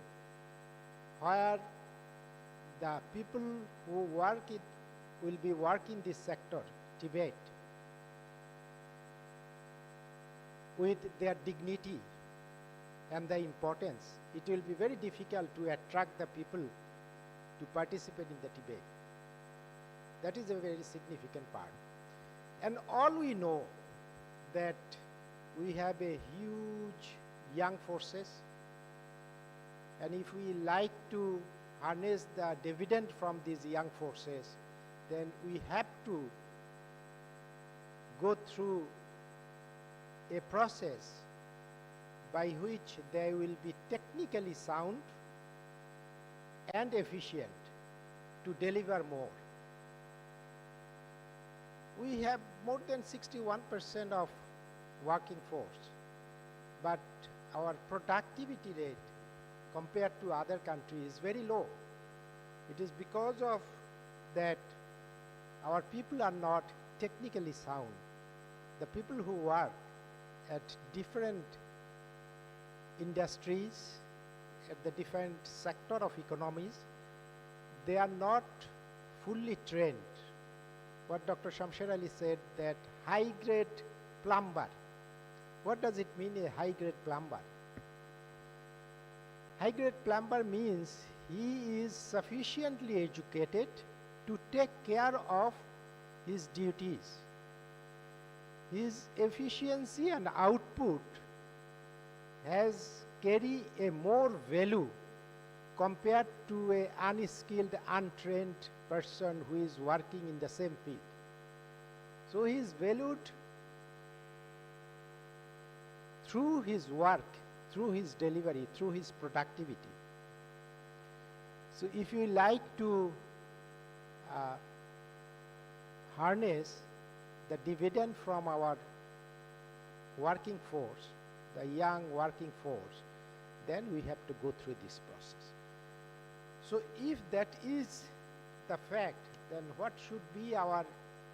where the people who work it will be working this sector, Tibet, with their dignity and the importance, it will be very difficult to attract the people to participate in the Tibet. That is a very significant part. And all we know that we have a huge young forces, and if we like to harness the dividend from these young forces, then we have to go through a process by which they will be technically sound and efficient to deliver more. We have more than 61% of working force, but our productivity rate compared to other countries is very low. It is because of that our people are not technically sound. The people who work at different industries, at the different sector of economies, they are not fully trained. What Dr. Shamsher Ali said, that high-grade plumber. What does it mean, a high-grade plumber? High-grade plumber means he is sufficiently educated to take care of his duties. His efficiency and output has carry a more value compared to an unskilled, untrained person who is working in the same field. So he is valued through his work, through his delivery, through his productivity. So if you like to harness the dividend from our working force, the young working force, then we have to go through this process. So if that is the fact, then what should be our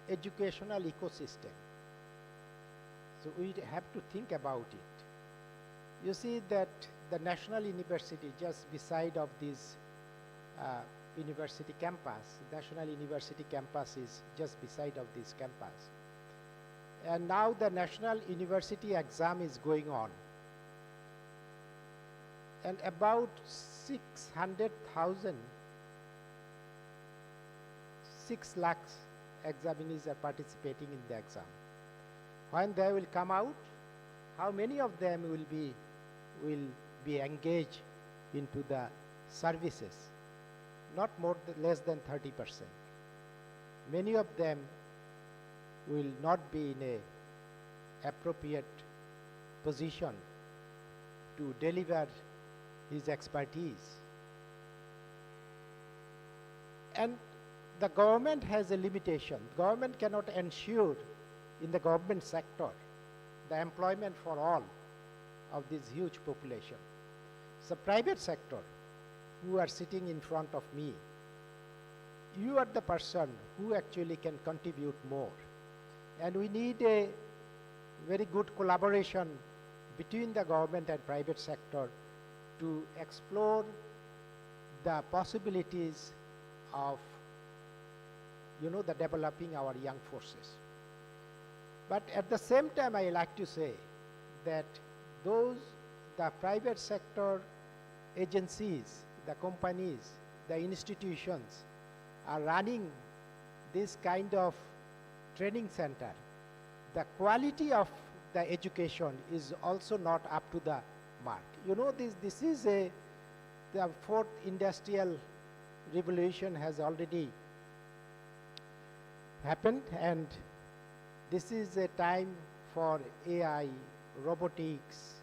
educational ecosystem? So we have to think about it. You see that the National University just beside of this university campus, National University campus is just beside of this campus. And now the National University exam is going on. And about 600,000, 6 lakhs examinees are participating in the exam. When they will come out, how many of them will be engaged into the services? Not more less than 30%. Many of them will not be in a appropriate position to deliver his expertise. And the government has a limitation. Government cannot ensure in the government sector the employment for all of this huge population. So private sector, who are sitting in front of me, you are the person who actually can contribute more. And we need a very good collaboration between the government and private sector to explore the possibilities of, the developing our young forces. But at the same time, I like to say that the private sector agencies, the companies, the institutions are running this kind of training center. The quality of the education is also not up to the mark. This is the fourth industrial revolution has already happened, and this is a time for AI, robotics,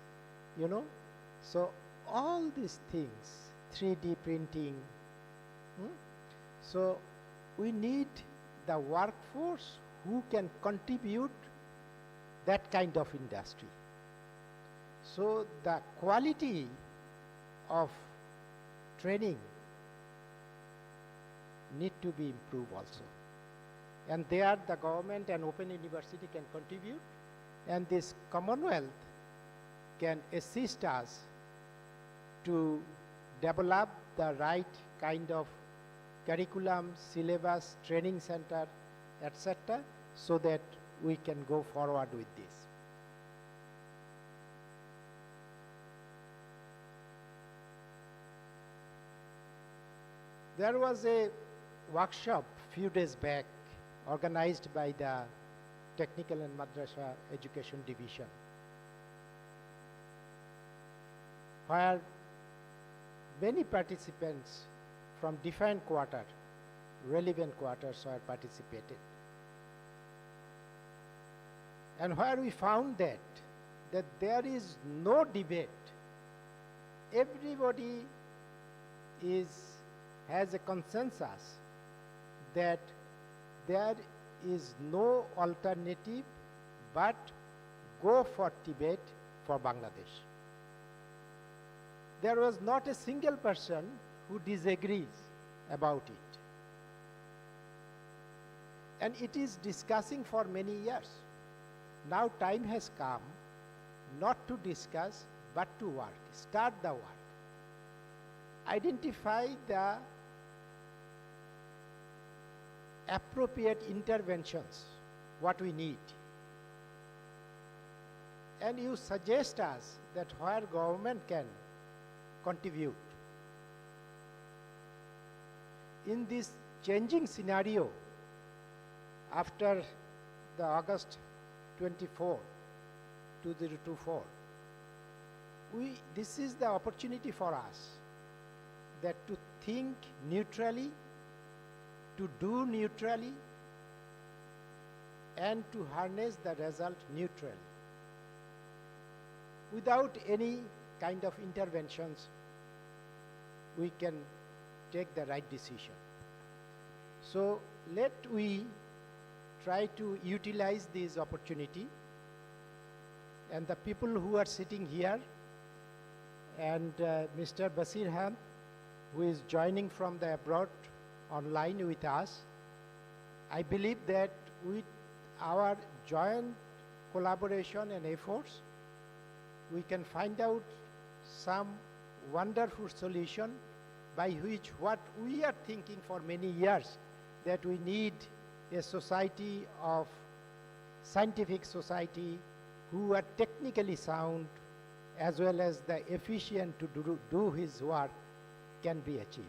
So all these things, 3D printing. So we need the workforce who can contribute that kind of industry. So the quality of training need to be improved also. And there the government and Open University can contribute, and this Commonwealth can assist us to develop the right kind of curriculum, syllabus, training center, etc., so that we can go forward with this. There was a workshop few days back organized by the Technical and Madrasa Education Division, where many participants from different relevant quarters were participated. And where we found that there is no debate. Everybody has a consensus that there is no alternative but go for TVET for Bangladesh. There was not a single person who disagrees about it. And it is discussing for many years. Now time has come not to discuss but to work. Start the work. Identify the appropriate interventions, what we need. And you suggest us that where government can contribute. In this changing scenario, after the August 24, 2024, this is the opportunity for us that to think neutrally, to do neutrally, and to harness the result neutrally, without any kind of interventions. We can take the right decision. So let we try to utilize this opportunity. And the people who are sitting here, and Mr. Basir Khan, who is joining from the abroad online with us, I believe that with our joint collaboration and efforts, we can find out some wonderful solution by which what we are thinking for many years, that we need a society of scientific society who are technically sound as well as the efficient to do his work, can be achieved.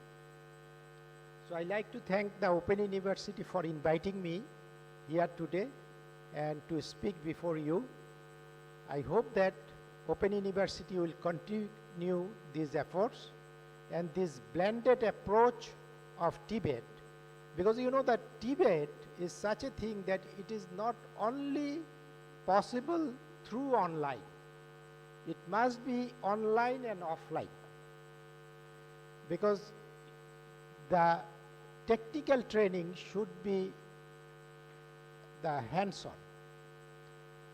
So I like to thank the Open University for inviting me here today and to speak before you. I hope that Open University will continue these efforts and this blended approach of TVET, because you know that TVET is such a thing that it is not only possible through online. It must be online and offline, because the technical training should be the hands-on.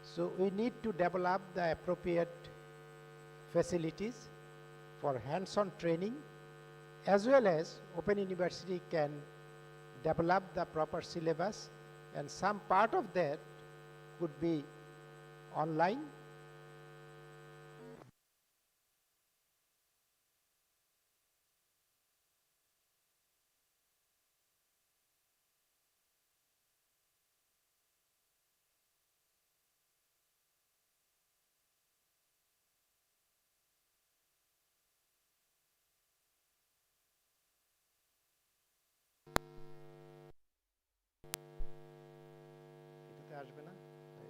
So we need to develop the appropriate facilities for hands-on training, as well as Open University can develop the proper syllabus, and some part of that could be online. এটাতে আসবে না?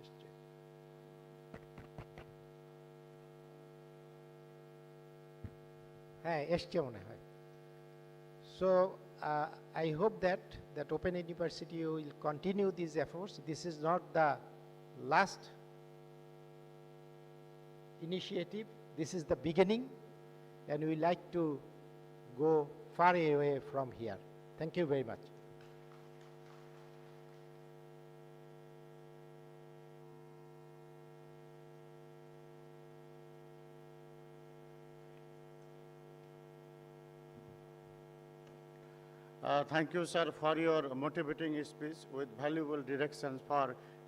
এসছে। হ্যাঁ, এসছে মনে হয়। So I hope that Open University will continue these efforts. This is not the last initiative. This is the beginning, and we like to go far away from here. Thank you very much. Thank you, sir, for your motivating speech with valuable directions for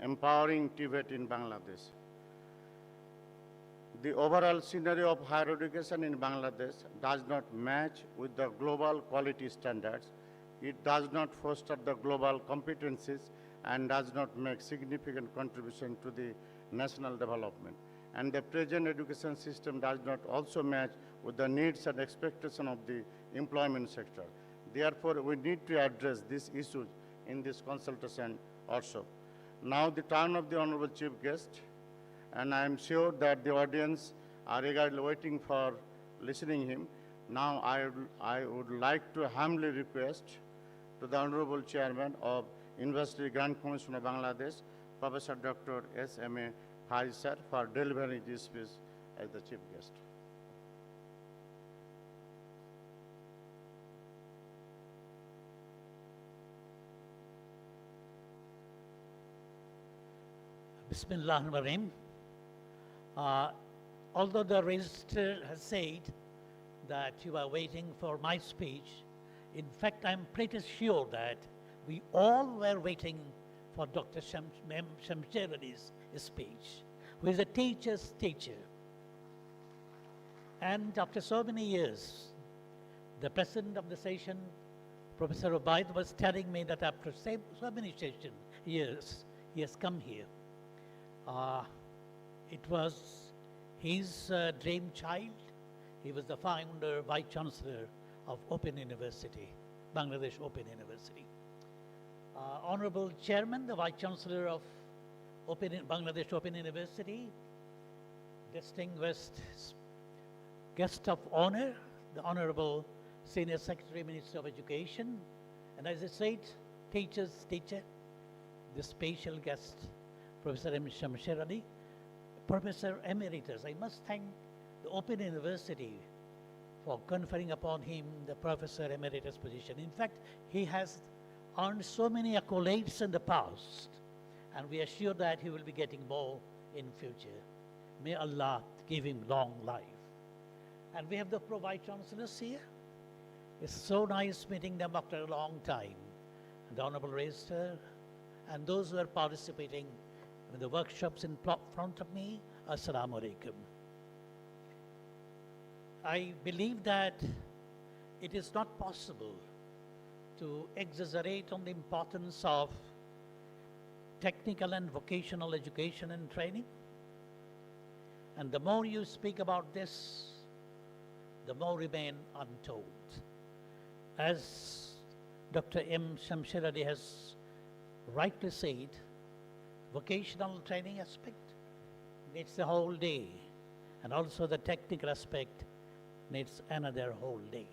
empowering TVET in Bangladesh. The overall scenario of higher education in Bangladesh does not match with the global quality standards. It does not foster the global competencies and does not make significant contribution to the national development. And the present education system does not also match with the needs and expectations of the employment sector. Therefore, we need to address these issues in this consultation also. Now the turn of the Honorable Chief Guest, and I am sure that the audience are eagerly waiting for listening him. Now I would like to humbly request to the Honorable Chairman of University Grant Commission of Bangladesh, Professor Dr. S.M.A. Faiz sir, for delivering this speech as the Chief Guest. Bismillahirrahmanirrahim. Although the register has said that you are waiting for my speech, in fact, I'm pretty sure that we all were waiting for Dr. Shamsheradi's speech, who is a teacher's teacher. And after so many years, the president of the session, Professor Obaid, was telling me that after so many years, he has come here. It was his dream child. He was the founder, Vice Chancellor of Open University, Bangladesh Open University. Honorable Chairman, the Vice Chancellor of Bangladesh Open University, distinguished guest of honor, the Honorable Senior Secretary, Minister of Education, and as I said, teacher's teacher, the special guest, Professor M. Shamsheradi, Professor Emeritus. I must thank the Open University for conferring upon him the Professor Emeritus position. In fact, he has earned so many accolades in the past, and we are sure that he will be getting more in future. May Allah give him long life. And we have the Vice Chancellors here. It's so nice meeting them after a long time. The Honorable Registrar and those who are participating in the workshops in front of me, Assalamu alaikum. I believe that it is not possible to exaggerate on the importance of technical and vocational education and training. And the more you speak about this, the more remain untold. As Dr. M. Shamsher Ali has rightly said, vocational training aspect needs the whole day, and also the technical aspect needs another whole day.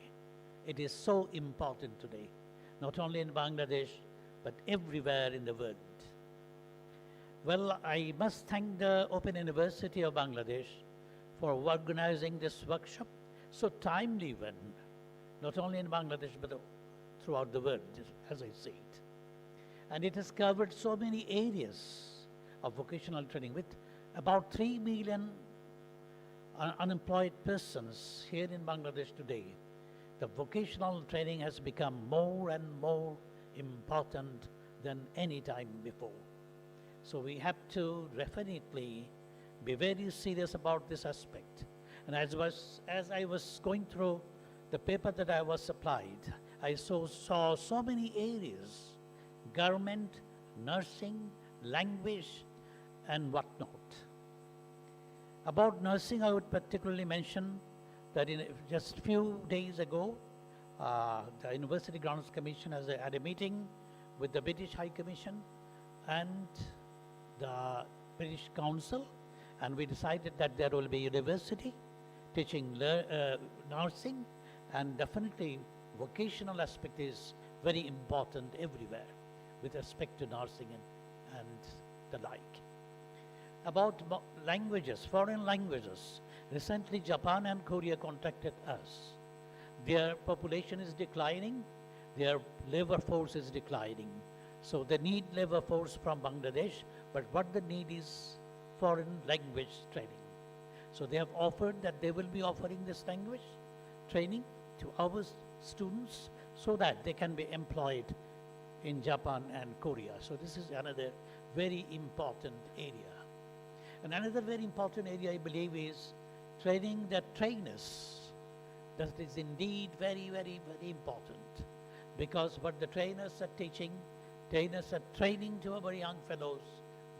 It is so important today, not only in Bangladesh, but everywhere in the world. Well, I must thank the Open University of Bangladesh for organizing this workshop, so timely one, not only in Bangladesh, but throughout the world, as I said. And it has covered so many areas of vocational training with about 3 million unemployed persons here in Bangladesh today. The vocational training has become more and more important than any time before. So we have to definitely be very serious about this aspect. And as I was going through the paper that I was supplied, I saw so many areas: government, nursing, language, and whatnot. About nursing, I would particularly mention that in just few days ago, the University Grounds Commission had a meeting with the British High Commission and the British Council, and we decided that there will be a university teaching nursing, and definitely vocational aspect is very important everywhere with respect to nursing and the like. About languages, foreign languages, recently Japan and Korea contacted us. Their population is declining, their labor force is declining. So they need labor force from Bangladesh, but what they need is foreign language training. So they have offered that they will be offering this language training to our students so that they can be employed in Japan and Korea. So this is another very important area. And another very important area, I believe, is training the trainers. That is indeed very, very, very important, because what the trainers are teaching, trainers are training to our young fellows,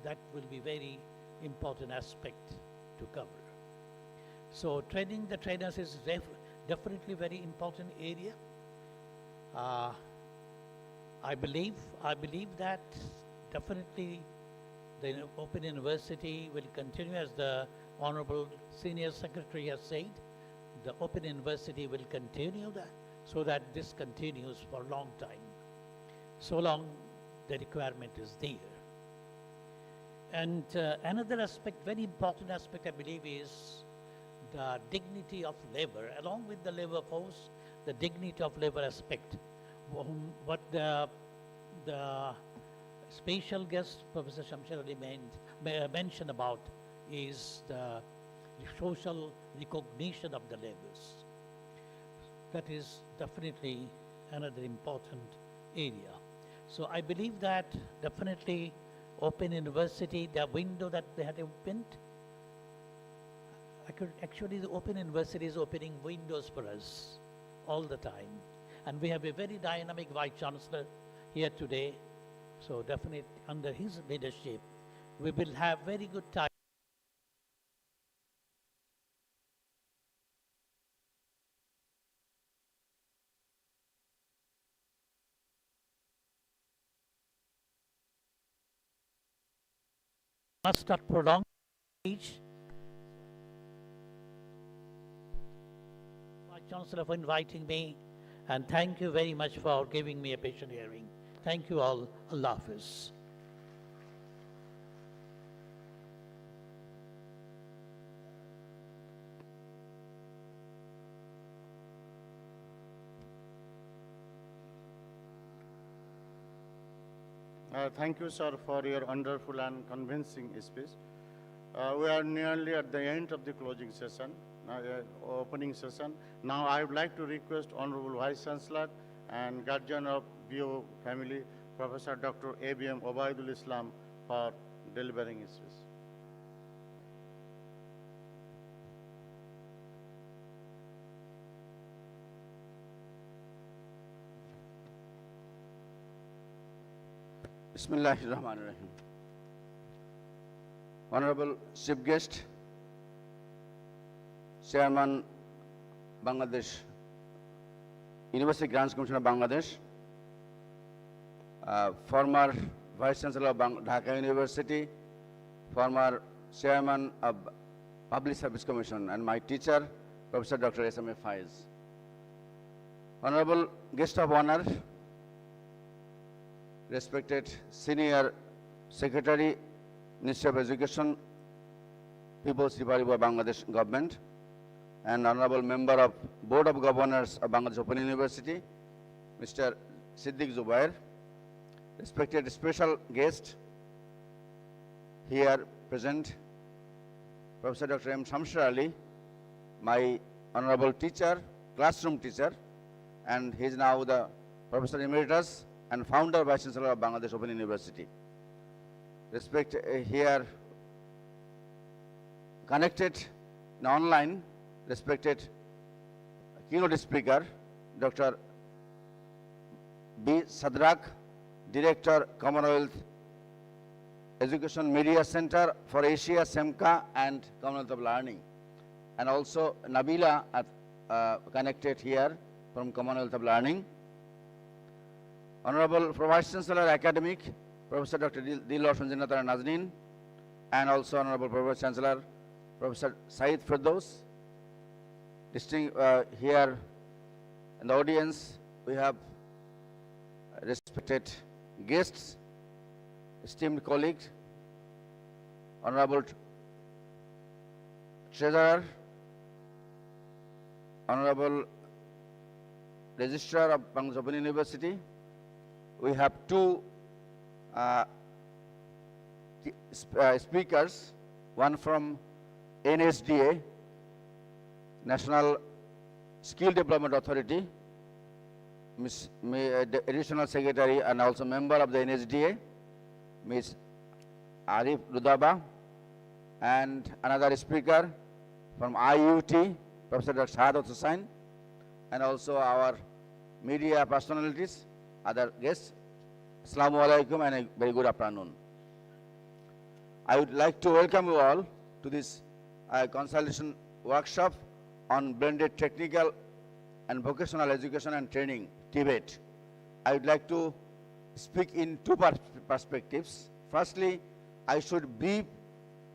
that will be very important aspect to cover. So training the trainers is definitely very important area. I believe that definitely the Open University will continue, as the Honorable Senior Secretary has said. The Open University will continue that, so that this continues for a long time, so long the requirement is there. And another aspect, very important aspect, I believe, is the dignity of labor. Along with the labor force, the dignity of labor aspect. What the special guest, Professor Shamsher Ali, mentioned about is the social recognition of the labors. That is definitely another important area. So I believe that definitely Open University, the window that they had opened, actually the Open University is opening windows for us all the time. And we have a very dynamic Vice Chancellor here today. So definitely under his leadership, we will have very good time. Must not prolong speech. Vice Chancellor, for inviting me, and thank you very much for giving me a patient hearing. Thank you all. Allah Hafiz. Thank you, sir, for your wonderful and convincing speech. We are nearly at the end of the closing session, opening session. Now, I would like to request Honorable Vice Chancellor and Guardian of BOU family, Professor Dr. ABM Obaidul Islam, for delivering his speech. Bismillahirrahmanirrahim. Honorable Chief Guest, Chairman, Bangladesh University Grants Commission of Bangladesh, former Vice Chancellor of Dhaka University, former Chairman of Public Service Commission, and my teacher, Professor Dr. S.M.A. Faiz. Honorable Guest of Honor, respected Senior Secretary, Ministry of Education, People's Republic of Bangladesh Government, and Honorable Member of Board of Governors of Bangladesh Open University, Mr. Siddiq Zubair, respected special guest here present, Professor Dr. M. Shamsher Ali, my honorable teacher, classroom teacher, and he is now the Professor Emeritus and founder Vice Chancellor of Bangladesh Open University. Respect here connected online, respected keynote speaker, Dr. B. Sadrak, Director, Commonwealth Education Media Center for Asia, SEMCA, and Commonwealth of Learning. And also Nabila connected here from Commonwealth of Learning. Honorable Vice Chancellor Academic, Professor Dr. Dilor Sanjinata Nazneen, and also Honorable Professor Chancellor, Professor Said Firdaus. Here in the audience, we have respected guests, esteemed colleagues, Honorable Treasurer, Honorable Registrar of Bangladesh Open University. We have two speakers, one from NSDA, National Skill Development Authority, Additional Secretary and also member of the NSDA, Ms. Arif Rudaba, and another speaker from IUT, Professor Dr. Shahadat Hussain, and also our media personalities, other guests. Assalamu alaikum and a very good afternoon. I would like to welcome you all to this consultation workshop on blended technical and vocational education and training, TVET. I would like to speak in two perspectives. Firstly, I should brief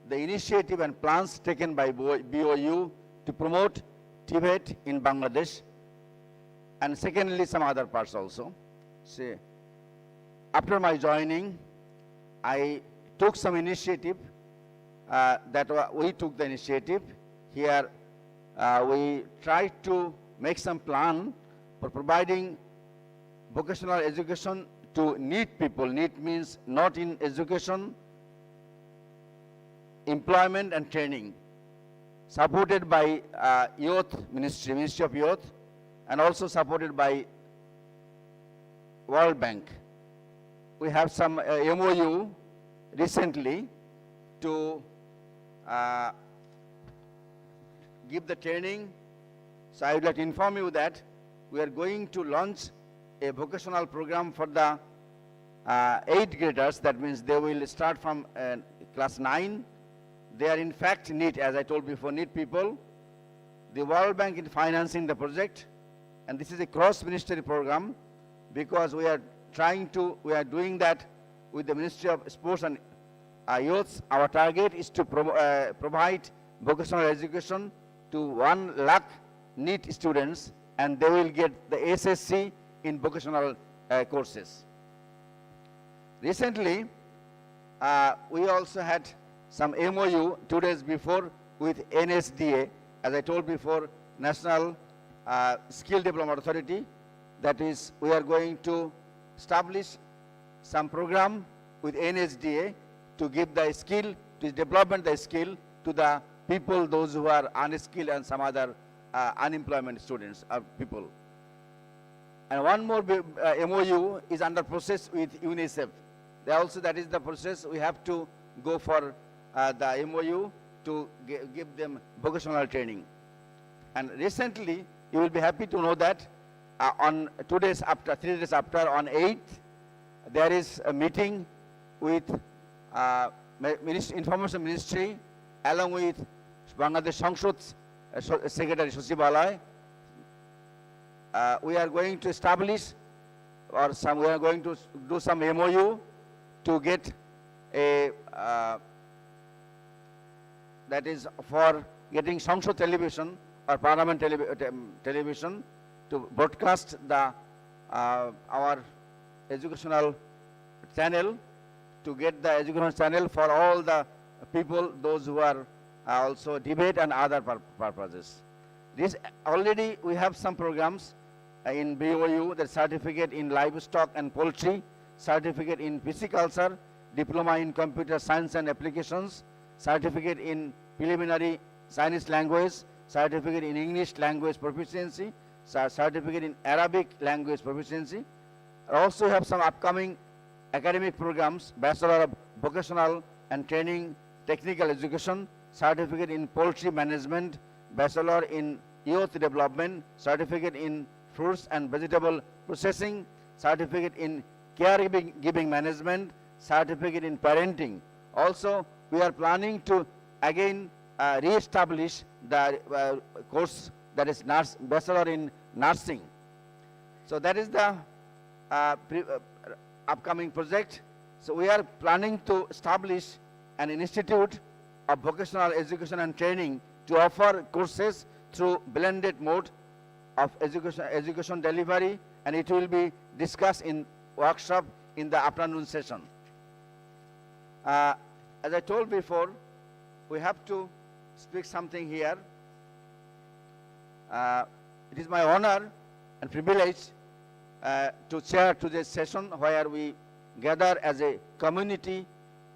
the initiative and plans taken by BOU to promote TVET in Bangladesh, and secondly, some other parts also. See, after my joining, I took some initiative. We took the initiative. Here, we tried to make some plan for providing vocational education to NEET people. NEET means not in education, employment and training, supported by Youth Ministry, Ministry of Youth, and also supported by World Bank. We have some MOU recently to give the training. So I would like to inform you that we are going to launch a vocational program for the 8th graders. That means they will start from class 9. They are in fact NEET, as I told before, NEET people. The World Bank is financing the project, and this is a cross-ministry program because we are doing that with the Ministry of Sports and Youth. Our target is to provide vocational education to 1 lakh NEET students, and they will get the SSC in vocational courses. Recently, we also had some MOU 2 days before with NSDA, as I told before, National Skill Development Authority. That is, we are going to establish some program with NSDA to give the skill, to development the skill to the people, those who are unskilled and some other unemployment students or people. And one more MOU is under process with UNICEF. That is the process. We have to go for the MOU to give them vocational training. And recently, you will be happy to know that on 3 days after, on 8th, there is a meeting with Information Ministry along with Bangladesh Sangsad Secretary Sachibalay. We are going to establish we are going to do some MOU to get a that is for getting Sangsad television or Parliament television to broadcast the our educational channel, to get the educational channel for all the people, those who are also debate and other purposes. This already we have some programs in BOU, the certificate in livestock and poultry, certificate in pisciculture, diploma in computer science and applications, certificate in preliminary Chinese language, certificate in English language proficiency, certificate in Arabic language proficiency. Also have some upcoming academic programs, Bachelor of Vocational and Training Technical Education, certificate in Poultry Management, Bachelor in Youth Development, certificate in Fruits and Vegetable Processing, certificate in Caregiving Management, certificate in Parenting. Also, we are planning to again re-establish the course that is Bachelor in Nursing. So that is the upcoming project. So we are planning to establish an institute of vocational education and training to offer courses through blended mode of education delivery, and it will be discussed in workshop in the afternoon session. As I told before, we have to speak something here. It is my honor and privilege to chair today's session, where we gather as a community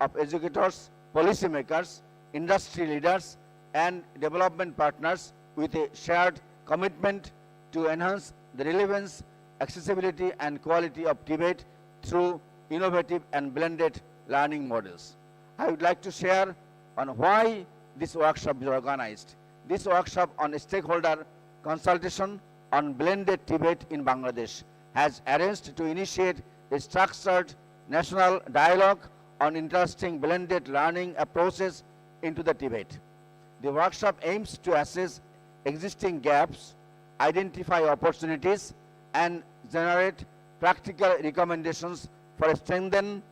of educators, policymakers, industry leaders, and development partners with a shared commitment to enhance the relevance, accessibility, and quality of TVET through innovative and blended learning models. I would like to share on why this workshop is organized. This workshop on stakeholder consultation on blended TVET in Bangladesh has arranged to initiate a structured national dialogue on interesting blended learning approaches into the TVET. The workshop aims to assess existing gaps, identify opportunities, and generate practical recommendations for strengthened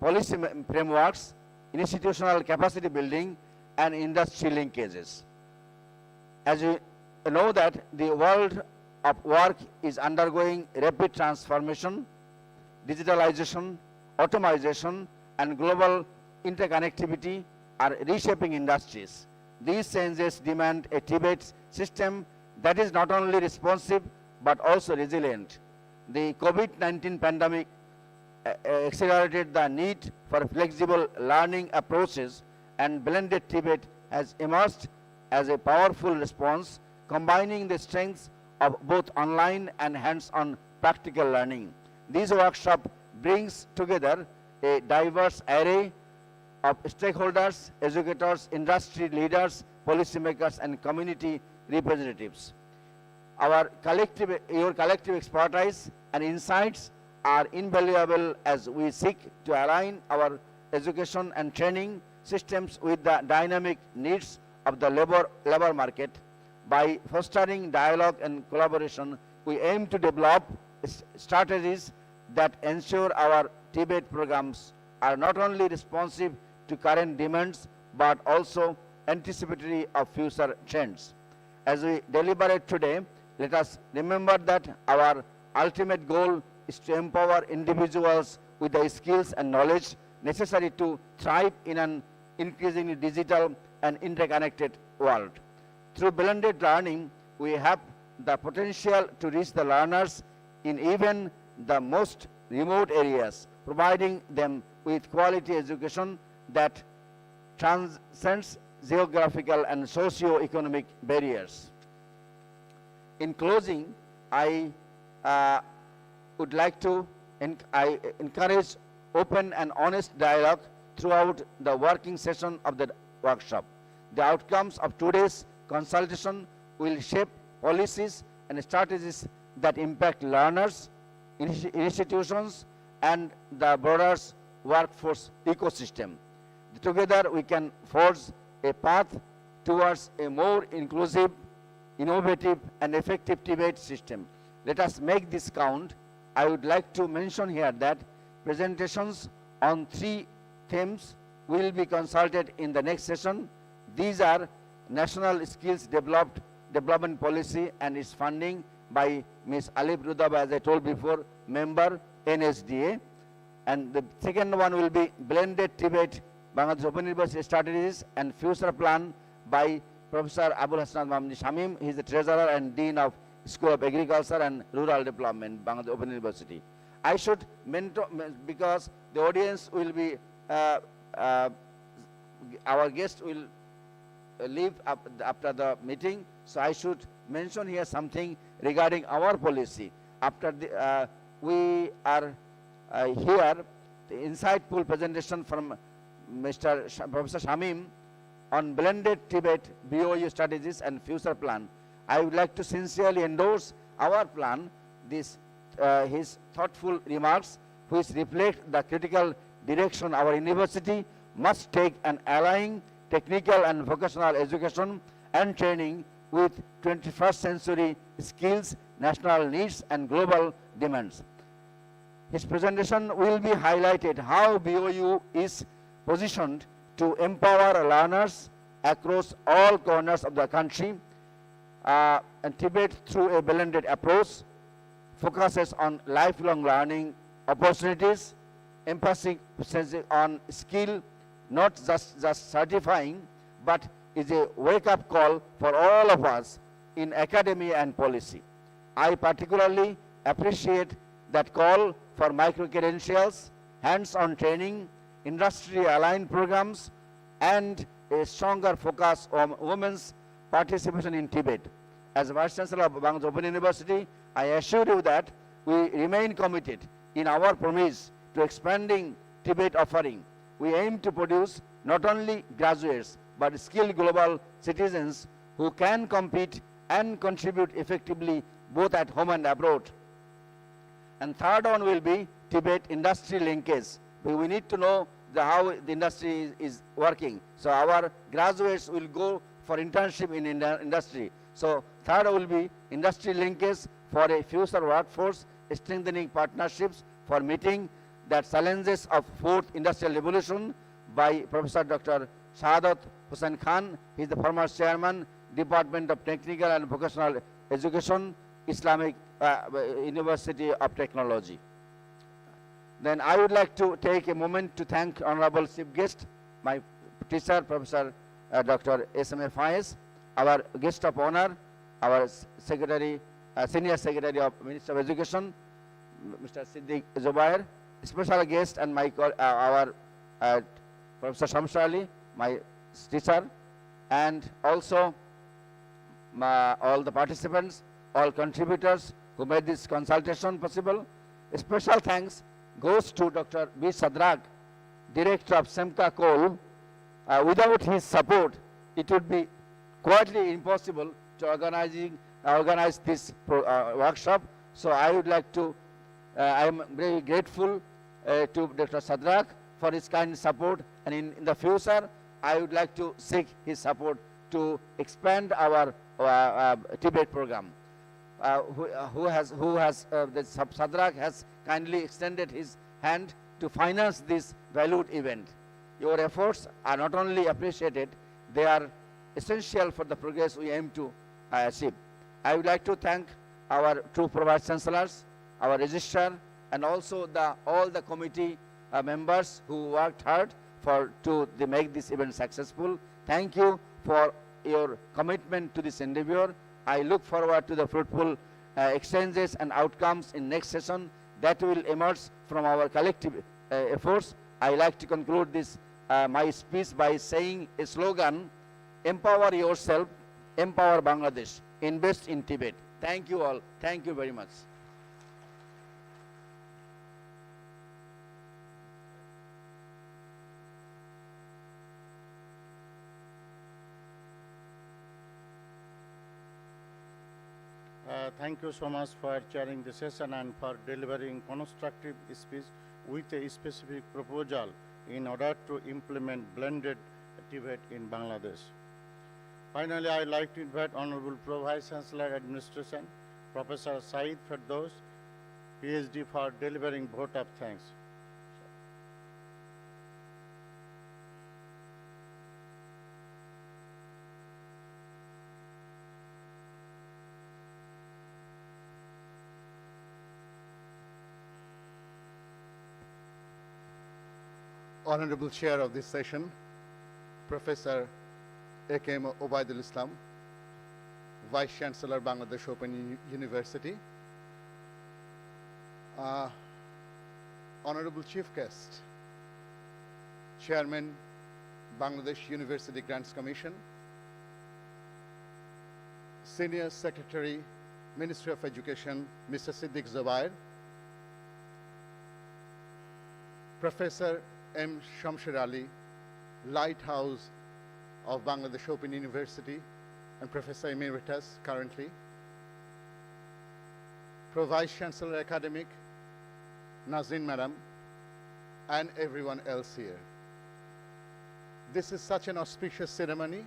policy frameworks, institutional capacity building, and industry linkages. As you know that the world of work is undergoing rapid transformation, digitalization, automation, and global interconnectivity are reshaping industries. These changes demand a TVET system that is not only responsive but also resilient. The COVID-19 pandemic accelerated the need for flexible learning approaches, and blended TVET has emerged as a powerful response, combining the strengths of both online and hands-on practical learning. This workshop brings together a diverse array of stakeholders, educators, industry leaders, policymakers, and community representatives. Your collective expertise and insights are invaluable as we seek to align our education and training systems with the dynamic needs of the labor market. By fostering dialogue and collaboration, we aim to develop strategies that ensure our TVET programs are not only responsive to current demands but also anticipatory of future trends. As we deliberate today, let us remember that our ultimate goal is to empower individuals with the skills and knowledge necessary to thrive in an increasingly digital and interconnected world. Through blended learning, we have the potential to reach the learners in even the most remote areas, providing them with quality education that transcends geographical and socio-economic barriers. In closing, I would like to encourage open and honest dialogue throughout the working session of the workshop. The outcomes of today's consultation will shape policies and strategies that impact learners, institutions, and the broader workforce ecosystem. Together, we can forge a path towards a more inclusive, innovative, and effective TVET system. Let us make this count. I would like to mention here that presentations on 3 themes will be consulted in the next session. These are National Skills Development Policy and its funding by Ms. Alif Rudaba, as I told before, member NSDA. And the second one will be Blended TVET Bangladesh Open University Strategies and Future Plan by Professor Abul Hasan Mamdi Shamim. He is the Treasurer and Dean of School of Agriculture and Rural Development, Bangladesh Open University. I should mentor, because the audience will be, our guest will leave after the meeting, so I should mention here something regarding our policy. After the, we are here, the insightful presentation from Professor Shamim on blended TVET BOU strategies and future plan. I would like to sincerely endorse our plan, his thoughtful remarks, which reflect the critical direction our university must take in aligning technical and vocational education and training with 21st century skills, national needs, and global demands. His presentation will be highlighted how BOU is positioned to empower learners across all corners of the country, and TVET through a blended approach focuses on lifelong learning opportunities, emphasis on skill, not just certifying, but is a wake-up call for all of us in academia and policy. I particularly appreciate that call for micro-credentials, hands-on training, industry-aligned programs, and a stronger focus on women's participation in TVET. As Vice Chancellor of Bangladesh Open University, I assure you that we remain committed in our promise to expanding TVET offering. We aim to produce not only graduates, but skilled global citizens who can compete and contribute effectively both at home and abroad. And third one will be TVET industry linkage. We need to know how the industry is working. So our graduates will go for internship in industry. So third will be industry linkage for a future workforce, strengthening partnerships for meeting the challenges of fourth industrial revolution by Professor Dr. Shahadat Hussain Khan. He is the former chairman, Department of Technical and Vocational Education, Islamic University of Technology. Then I would like to take a moment to thank Honorable Chief Guest, my teacher, Professor Dr. SMA Faiz, our guest of honor, our Secretary, Senior Secretary of Ministry of Education, Mr. Siddiq Zubair, special guest, and my our Professor Shamsha Ali, my teacher, and also all the participants, all contributors who made this consultation possible. A special thanks goes to Dr. B. Sadrak, Director of SEMCA Coal. Without his support, it would be quietly impossible to organize this workshop. So I would like to, I am very grateful to Dr. Sadrak for his kind support, and in the future, I would like to seek his support to expand our TVET program. Sadrak has kindly extended his hand to finance this valued event. Your efforts are not only appreciated, they are essential for the progress we aim to achieve. I would like to thank our two Vice Chancellors, our registrar, and also all the committee members who worked hard to make this event successful. Thank you for your commitment to this endeavor. I look forward to the fruitful exchanges and outcomes in next session that will emerge from from our collective efforts. I like to conclude this my speech by saying a slogan: empower yourself, empower Bangladesh, invest in Tibet. Thank you all. Thank you very much. Thank you so much for chairing the session and for delivering constructive speech with a specific proposal in order to implement blended TVET in Bangladesh. Finally, I would like to invite Honorable Pro Vice Chancellor Administration, Professor Saeed Firdaus, PhD, for delivering vote of thanks. Honorable Chair of this session, Professor A.K.M. Obaidul Islam, Vice Chancellor, Bangladesh Open University, Honorable Chief Guest, Chairman, Bangladesh University Grants Commission, Senior Secretary, Ministry of Education, Mr. Siddiq Zubair, Professor M. Shamsher Ali, Lighthouse of Bangladesh Open University and Professor Emeritus currently, Pro Vice Chancellor Academic, Nazrin Madam, and everyone else here. This is such an auspicious ceremony,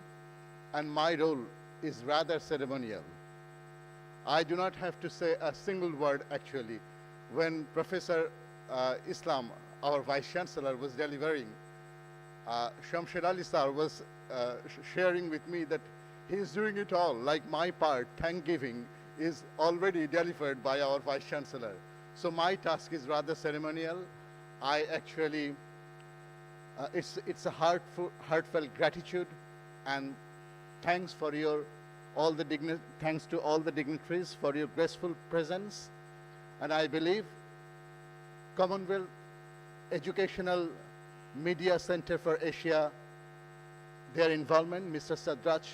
and my role is rather ceremonial. I do not have to say a single word actually. When Professor Islam, our Vice Chancellor, was delivering, Shamsher Ali sir was sharing with me that he is doing it all, like my part, thank-giving, is already delivered by our Vice Chancellor. So my task is rather ceremonial. I actually, it's a heartfelt gratitude and thanks for your thanks to all the dignitaries for your graceful presence. And I believe Commonwealth Educational Media Center for Asia, their involvement, Mr. Sadraj,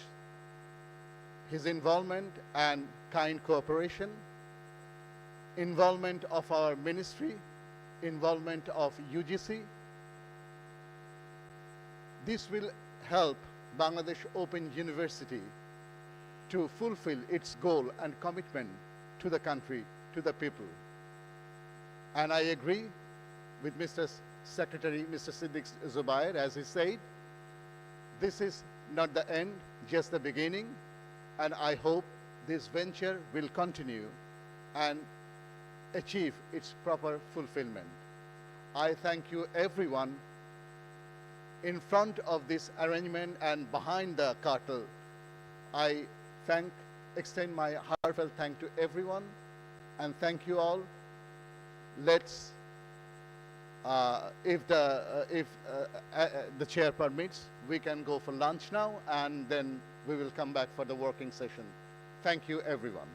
his involvement and kind cooperation, involvement of our ministry, involvement of UGC. This will help Bangladesh Open University to fulfill its goal and commitment to the country, to the people. And I agree with Mr. Secretary, Mr. Siddiq Zubair, as he said, this is not the end, just the beginning, and I hope this venture will continue and achieve its proper fulfillment. I thank you everyone in front of this arrangement and behind the curtain. I extend my heartfelt thanks to everyone, and thank you all. Let's, if the chair permits, we can go for lunch now, and then we will come back for the working session. Thank you, everyone.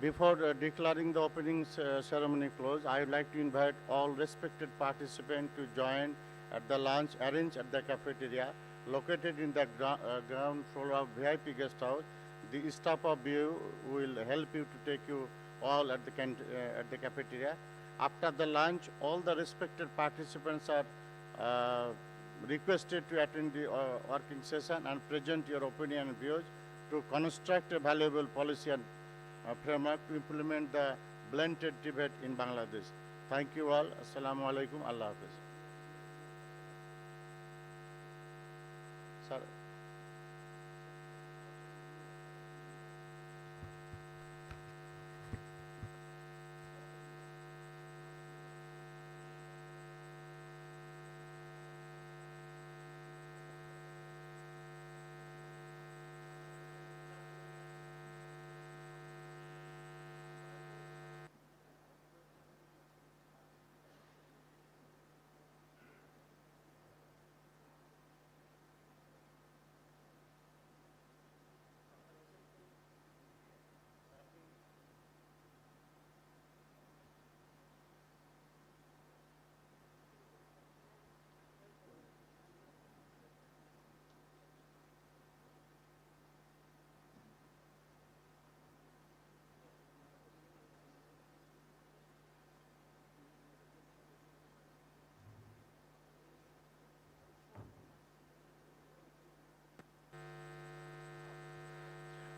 Before declaring the opening ceremony close, I would like to invite all respected participants to join at the lunch arranged at the cafeteria located in the ground floor of VIP guest house. The staff of BOU will help you to take you all at the cafeteria. After the lunch, all the respected participants are requested to attend the working session and present your opinion and views to construct a valuable policy and framework to implement the blended TVET in Bangladesh. Thank you all. Assalamu alaikum. Allah Hafiz. Sir.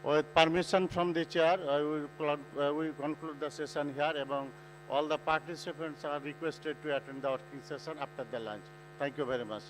With permission from the chair, we conclude the session here. Among all the participants are requested to attend the working session after the lunch. Thank you very much.